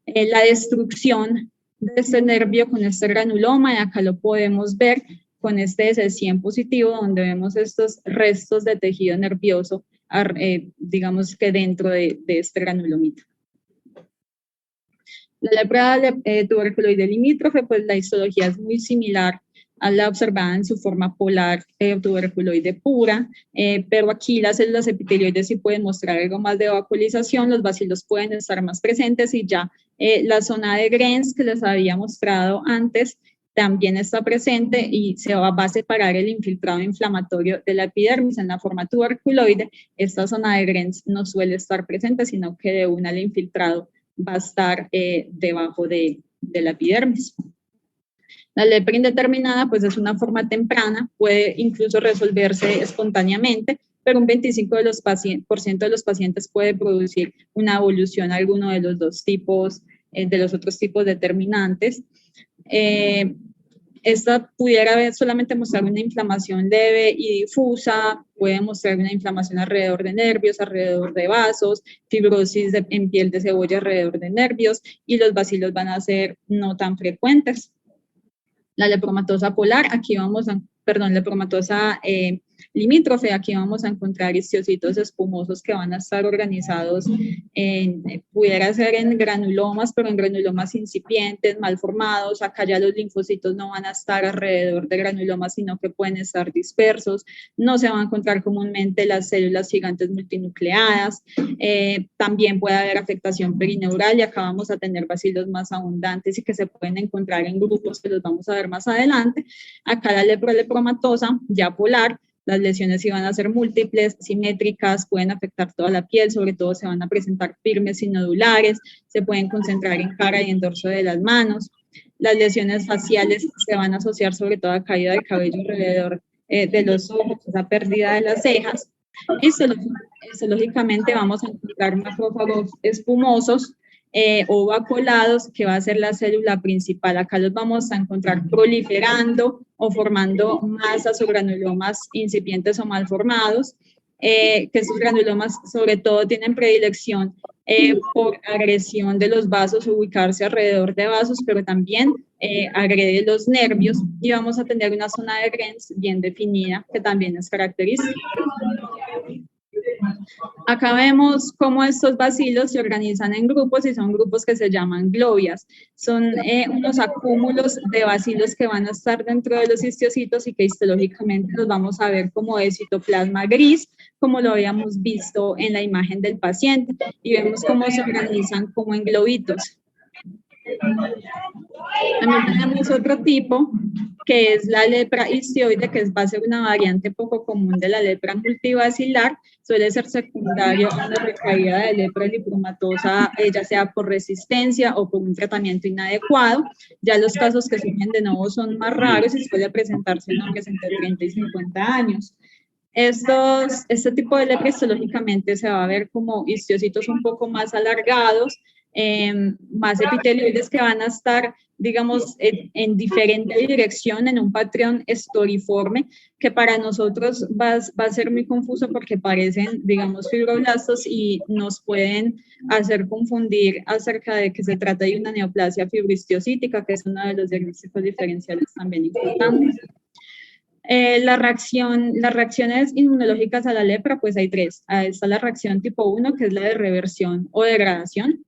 La destrucción de este nervio con este granuloma, y acá lo podemos ver con este S100 positivo, donde vemos estos restos de tejido nervioso, digamos que dentro de este granulomito. La lepra tuberculoide limítrofe, pues la histología es muy similar a la observada en su forma polar tuberculoide pura, pero aquí las células epitelioides sí pueden mostrar algo más de vacuolización, los bacilos pueden estar más presentes y ya la zona de Grens que les había mostrado antes también está presente y se va a separar el infiltrado inflamatorio de la epidermis en la forma tuberculoide. Esta zona de Grens no suele estar presente, sino que de una el infiltrado va a estar debajo de la epidermis. La lepra indeterminada pues es una forma temprana, puede incluso resolverse espontáneamente, pero un 25% de los pacientes puede producir una evolución a alguno de los dos tipos, de los otros tipos determinantes. Esta pudiera solamente mostrar una inflamación leve y difusa, puede mostrar una inflamación alrededor de nervios, alrededor de vasos, fibrosis en piel de cebolla alrededor de nervios y los bacilos van a ser no tan frecuentes. La lepromatosa polar, aquí vamos a, lepromatosa limítrofe, aquí vamos a encontrar histocitos espumosos que van a estar organizados pudiera ser en granulomas, pero en granulomas incipientes, mal formados. Acá ya los linfocitos no van a estar alrededor de granulomas, sino que pueden estar dispersos. No se van a encontrar comúnmente las células gigantes multinucleadas. También puede haber afectación perineural y acá vamos a tener bacilos más abundantes y que se pueden encontrar en grupos que los vamos a ver más adelante. Acá la lepromatosa ya polar, las lesiones sí van a ser múltiples, simétricas, pueden afectar toda la piel, sobre todo se van a presentar firmes y nodulares, se pueden concentrar en cara y en dorso de las manos. Las lesiones faciales se van a asociar sobre todo a caída de cabello alrededor de los ojos, esa pérdida de las cejas. Histológicamente vamos a encontrar macrófagos espumosos, o vacuolados, que va a ser la célula principal. Acá los vamos a encontrar proliferando o formando masas o granulomas incipientes o mal formados, que estos granulomas sobre todo tienen predilección por agresión de los vasos, ubicarse alrededor de vasos, pero también agrede los nervios y vamos a tener una zona de Grens bien definida que también es característica. Acá vemos cómo estos bacilos se organizan en grupos y son grupos que se llaman globias. Son unos acúmulos de bacilos que van a estar dentro de los histocitos y que histológicamente los vamos a ver como de citoplasma gris, como lo habíamos visto en la imagen del paciente. Y vemos cómo se organizan como en globitos. También tenemos otro tipo, que es la lepra histioide, que va a ser una variante poco común de la lepra multibacilar, suele ser secundario a una recaída de lepra eritematosa, ya sea por resistencia o por un tratamiento inadecuado. Ya los casos que surgen de nuevo son más raros y suele presentarse en hombres entre 30 y 50 años. Este tipo de lepra histológicamente se va a ver como histocitos un poco más alargados, más epitelioides que van a estar, digamos, en diferente dirección, en un patrón estoriforme, que para nosotros va a ser muy confuso porque parecen, digamos, fibroblastos y nos pueden hacer confundir acerca de que se trata de una neoplasia fibrohistocítica, que es uno de los diagnósticos diferenciales también importantes. Las reacciones inmunológicas a la lepra, pues hay tres. Está la reacción tipo 1, que es la de reversión o degradación,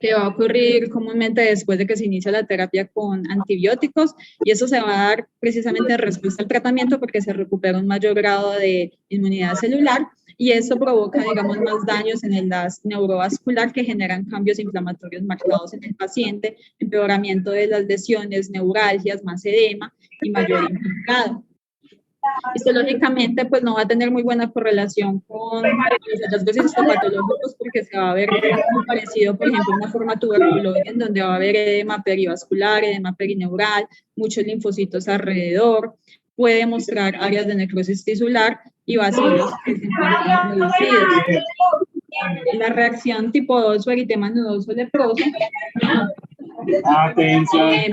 que va a ocurrir comúnmente después de que se inicia la terapia con antibióticos, y eso se va a dar precisamente en respuesta al tratamiento porque se recupera un mayor grado de inmunidad celular, y eso provoca, digamos, más daños en el neurovascular que generan cambios inflamatorios marcados en el paciente, empeoramiento de las lesiones, neuralgias, más edema y mayor infiltrado. Histológicamente, pues no va a tener muy buena correlación con los hallazgos histopatológicos porque se va a ver muy parecido, por ejemplo, una forma tuberculoide en donde va a haber edema perivascular, edema perineural, muchos linfocitos alrededor, puede mostrar áreas de necrosis tisular y bacilos que se encuentran reducidos. La reacción tipo 2 o eritema nodoso leproso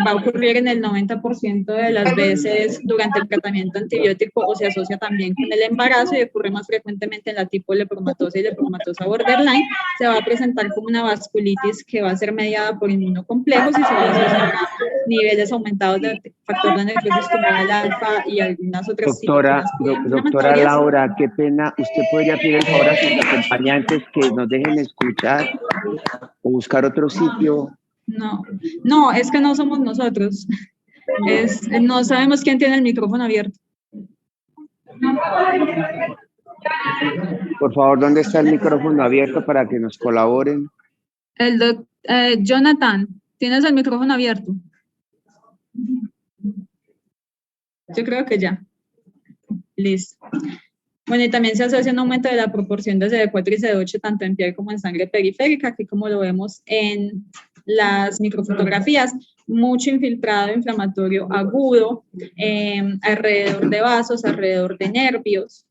va a ocurrir en el 90% de las veces durante el tratamiento antibiótico o se asocia también con el embarazo y ocurre más frecuentemente en la tipo lepromatosa y lepromatosa borderline. Se va a presentar como una vasculitis que va a ser mediada por inmunocomplejos y se va a asociar a niveles aumentados de factor de necrosis tumoral alfa y algunas otras doctora Laura, qué pena, usted podría pedir el favor a sus acompañantes que nos dejen escuchar o buscar otro sitio No, es que no somos nosotros. No sabemos quién tiene el micrófono abierto. Por favor, ¿dónde está el micrófono abierto para que nos colaboren? Jonathan, ¿tienes el micrófono abierto? Yo creo que ya. Listo. Bueno, y también se asocia un aumento de la proporción de CD4 y CD8 tanto en piel como en sangre periférica, aquí como lo vemos en las microfotografías, mucho infiltrado inflamatorio agudo alrededor de vasos, alrededor de nervios,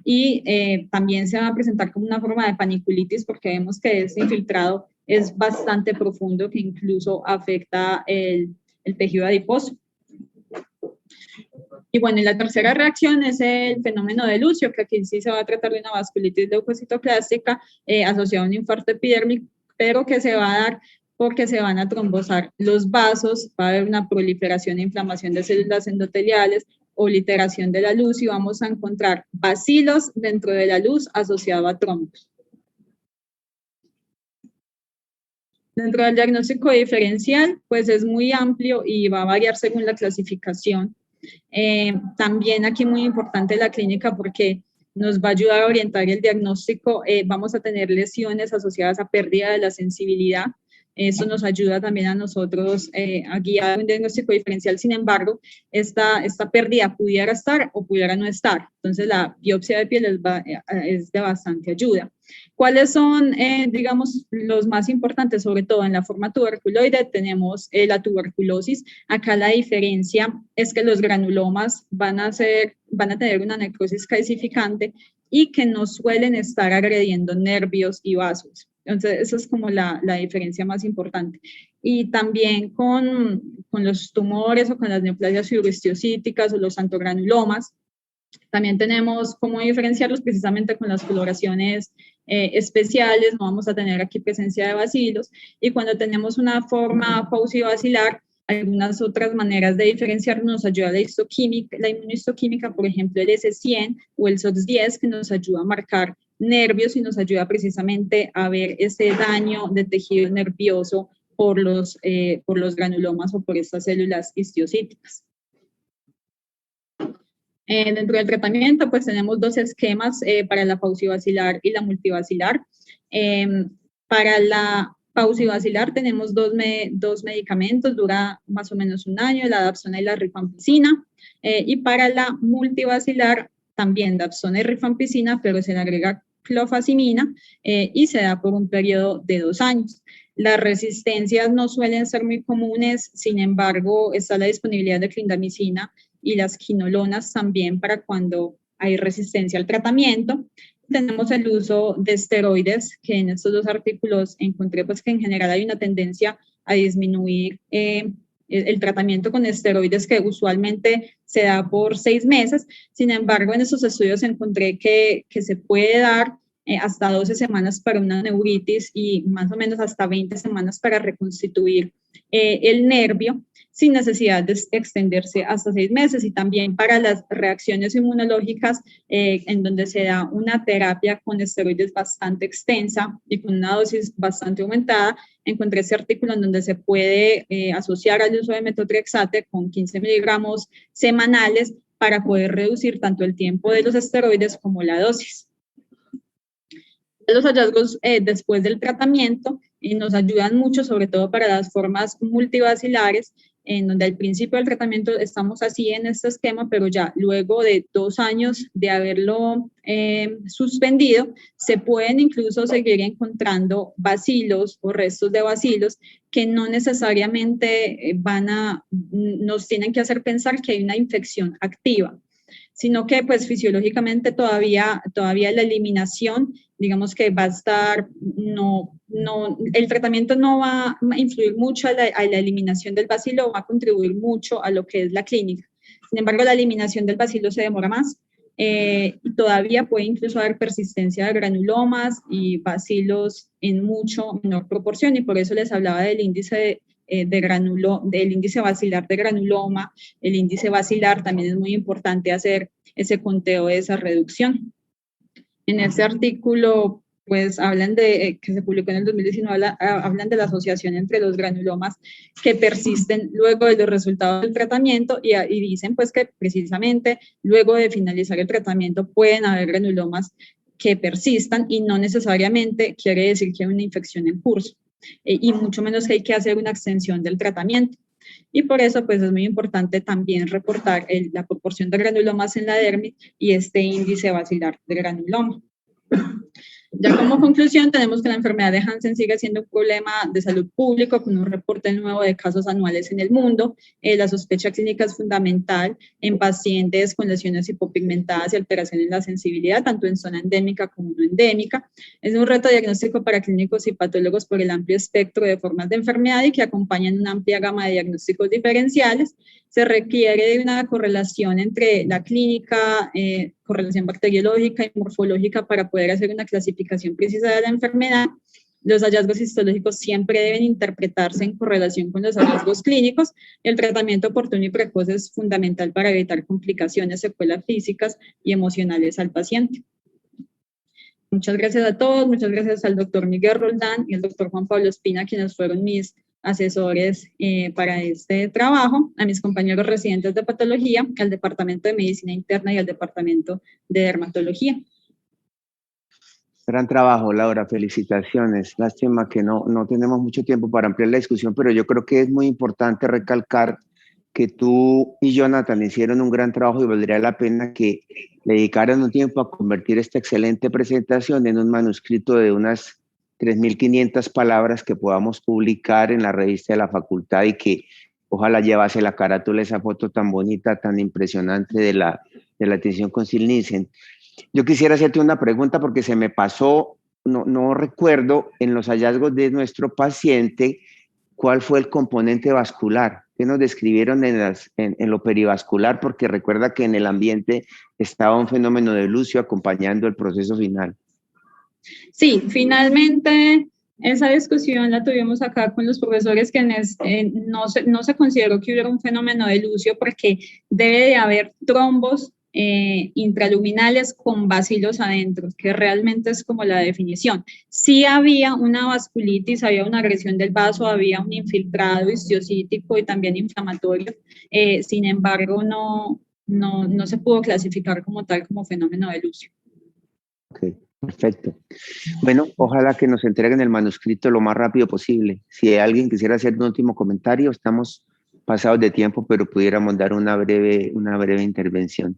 y también se va a presentar como una forma de paniculitis porque vemos que ese infiltrado es bastante profundo, que incluso afecta el tejido adiposo. Y bueno, y la tercera reacción es el fenómeno de Lucio, que aquí sí se va a tratar de una vasculitis leucocitoclástica asociada a un infarto epidérmico, pero que se va a dar porque se van a trombosar los vasos, va a haber una proliferación e inflamación de células endoteliales, obliteración de la luz y vamos a encontrar bacilos dentro de la luz asociado a trombos. Dentro del diagnóstico diferencial, pues es muy amplio y va a variar según la clasificación. También aquí muy importante la clínica porque nos va a ayudar a orientar el diagnóstico. Vamos a tener lesiones asociadas a pérdida de la sensibilidad. Eso nos ayuda también a nosotros a guiar un diagnóstico diferencial. Sin embargo, esta pérdida pudiera estar o pudiera no estar. Entonces, la biopsia de piel es de bastante ayuda. ¿Cuáles son, digamos, los más importantes? Sobre todo en la forma tuberculoide tenemos la tuberculosis. Acá la diferencia es que los granulomas van a tener una necrosis calcificante y que no suelen estar agrediendo nervios y vasos. Entonces, esa es como la diferencia más importante. Y también con los tumores o con las neoplasias fibrohistiocyticas o los antogranulomas, también tenemos cómo diferenciarlos precisamente con las coloraciones especiales, no vamos a tener aquí presencia de bacilos, y cuando tenemos una forma paucivacilar, algunas otras maneras de diferenciar nos ayuda la inmunohistoquímica, por ejemplo el S100 o el SOX10, que nos ayuda a marcar nervios y nos ayuda precisamente a ver ese daño de tejido nervioso por los granulomas o por estas células histiocyticas. Dentro del tratamiento, pues tenemos dos esquemas para la paucivacilar y la multivacilar. Para la paucivacilar tenemos dos medicamentos, dura más o menos un año, la dapsona y la rifampicina. Y para la multivacilar también dapsona y rifampicina, pero se le agrega clofazimina y se da por un periodo de 2 años. Las resistencias no suelen ser muy comunes, sin embargo, está la disponibilidad de clindamicina y las quinolonas también para cuando hay resistencia al tratamiento. Tenemos el uso de esteroides, que en estos 2 artículos encontré pues que en general hay una tendencia a disminuir el tratamiento con esteroides que usualmente se da por 6 meses. Sin embargo, en estos estudios encontré que se puede dar hasta 12 semanas para una neuritis y más o menos hasta 20 semanas para reconstituir el nervio, sin necesidad de extenderse hasta 6 meses, y también para las reacciones inmunológicas, en donde se da una terapia con esteroides bastante extensa y con una dosis bastante aumentada. Encontré ese artículo en donde se puede asociar al uso de metotrexate con 15 miligramos semanales para poder reducir tanto el tiempo de los esteroides como la dosis. Los hallazgos después del tratamiento nos ayudan mucho, sobre todo para las formas multivacilares, en donde al principio del tratamiento estamos así en este esquema, pero ya luego de 2 años de haberlo suspendido, se pueden incluso seguir encontrando bacilos o restos de bacilos que no necesariamente nos tienen que hacer pensar que hay una infección activa, sino que pues fisiológicamente todavía la eliminación, digamos que va a estar, el tratamiento no va a influir mucho a la eliminación del bacilo, va a contribuir mucho a lo que es la clínica. Sin embargo, la eliminación del bacilo se demora más, y todavía puede incluso haber persistencia de granulomas y bacilos en mucho menor proporción, y por eso les hablaba del índice del índice bacilar de granuloma. El índice bacilar también es muy importante hacer ese conteo de esa reducción. En ese artículo pues hablan de, que se publicó en el 2019, hablan de la asociación entre los granulomas que persisten luego de los resultados del tratamiento y dicen pues que precisamente luego de finalizar el tratamiento pueden haber granulomas que persistan y no necesariamente quiere decir que hay una infección en curso y mucho menos que hay que hacer una extensión del tratamiento. Y por eso pues es muy importante también reportar la proporción de granulomas en la dermis y este índice basilar de granuloma. Ya como conclusión, tenemos que la enfermedad de Hansen sigue siendo un problema de salud público con un reporte nuevo de casos anuales en el mundo. La sospecha clínica es fundamental en pacientes con lesiones hipopigmentadas y alteraciones en la sensibilidad, tanto en zona endémica como no endémica. Es un reto diagnóstico para clínicos y patólogos por el amplio espectro de formas de enfermedad y que acompañan una amplia gama de diagnósticos diferenciales. Se requiere de una correlación entre la clínica, correlación bacteriológica y morfológica para poder hacer una clasificación precisa de la enfermedad. Los hallazgos histológicos siempre deben interpretarse en correlación con los hallazgos clínicos. El tratamiento oportuno y precoz es fundamental para evitar complicaciones, secuelas físicas y emocionales al paciente. Muchas gracias a todos, muchas gracias al doctor Miguel Roldán y al doctor Juan Pablo Espina, quienes fueron mis asesores para este trabajo, a mis compañeros residentes de patología, al Departamento de Medicina Interna y al Departamento de Dermatología. Gran trabajo, Laura, felicitaciones. Lástima que no tenemos mucho tiempo para ampliar la discusión, pero yo creo que es muy importante recalcar que tú y Jonathan hicieron un gran trabajo y valdría la pena que le dedicaran un tiempo a convertir esta excelente presentación en un manuscrito de unas 3.500 palabras que podamos publicar en la revista de la facultad y que ojalá llevase la carátula esa foto tan bonita, tan impresionante de la atención con Sil Nielsen. Yo quisiera hacerte una pregunta porque se me pasó, no recuerdo en los hallazgos de nuestro paciente cuál fue el componente vascular. ¿Qué nos describieron en lo perivascular? Porque recuerda que en el ambiente estaba un fenómeno de lucio acompañando el proceso final. Sí, finalmente esa discusión la tuvimos acá con los profesores que no se consideró que hubiera un fenómeno de lucio porque debe de haber trombos intraluminales con bacilos adentro, que realmente es como la definición. Sí había una vasculitis, había una agresión del vaso, había un infiltrado histiocítico y también inflamatorio, sin embargo no se pudo clasificar como tal como fenómeno de lucio. Ok, perfecto. Bueno, ojalá que nos entreguen el manuscrito lo más rápido posible. Si alguien quisiera hacer un último comentario, estamos pasados de tiempo, pero pudiéramos dar una breve intervención.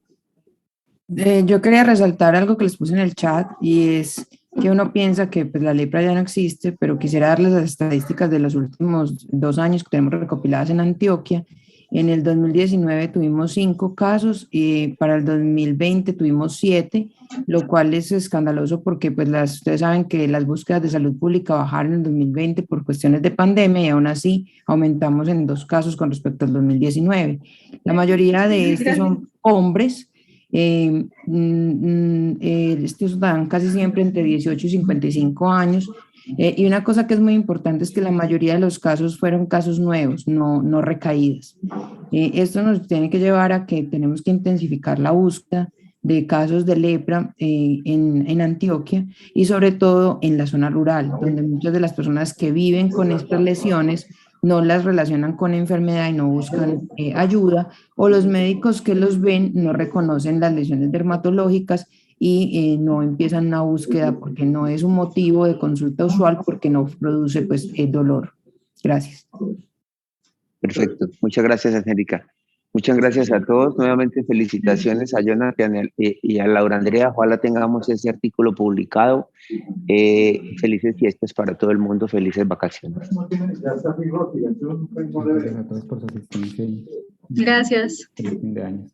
Yo quería resaltar algo que les puse en el chat y es que uno piensa que pues, la lepra ya no existe, pero quisiera darles las estadísticas de los últimos 2 años que tenemos recopiladas en Antioquia. En el 2019 tuvimos 5 casos y para el 2020 tuvimos 7, lo cual es escandaloso porque pues ustedes saben que las búsquedas de salud pública bajaron en el 2020 por cuestiones de pandemia y aún así aumentamos en 2 casos con respecto al 2019. La mayoría de estos son hombres. Estos dan casi siempre entre 18 y 55 años. Y una cosa que es muy importante es que la mayoría de los casos fueron casos nuevos, no recaídas. Esto nos tiene que llevar a que tenemos que intensificar la búsqueda de casos de lepra en Antioquia y sobre todo en la zona rural, donde muchas de las personas que viven con estas lesiones no las relacionan con enfermedad y no buscan ayuda, o los médicos que los ven no reconocen las lesiones dermatológicas y no empiezan una búsqueda porque no es un motivo de consulta usual porque no produce pues dolor. Gracias. Perfecto. Muchas gracias, Angélica. Muchas gracias a todos. Nuevamente felicitaciones a Jonathan y a Laura Andrea. Ojalá tengamos ese artículo publicado. Felices fiestas para todo el mundo. Felices vacaciones. Gracias a todos por su asistencia. Gracias. Feliz fin de año.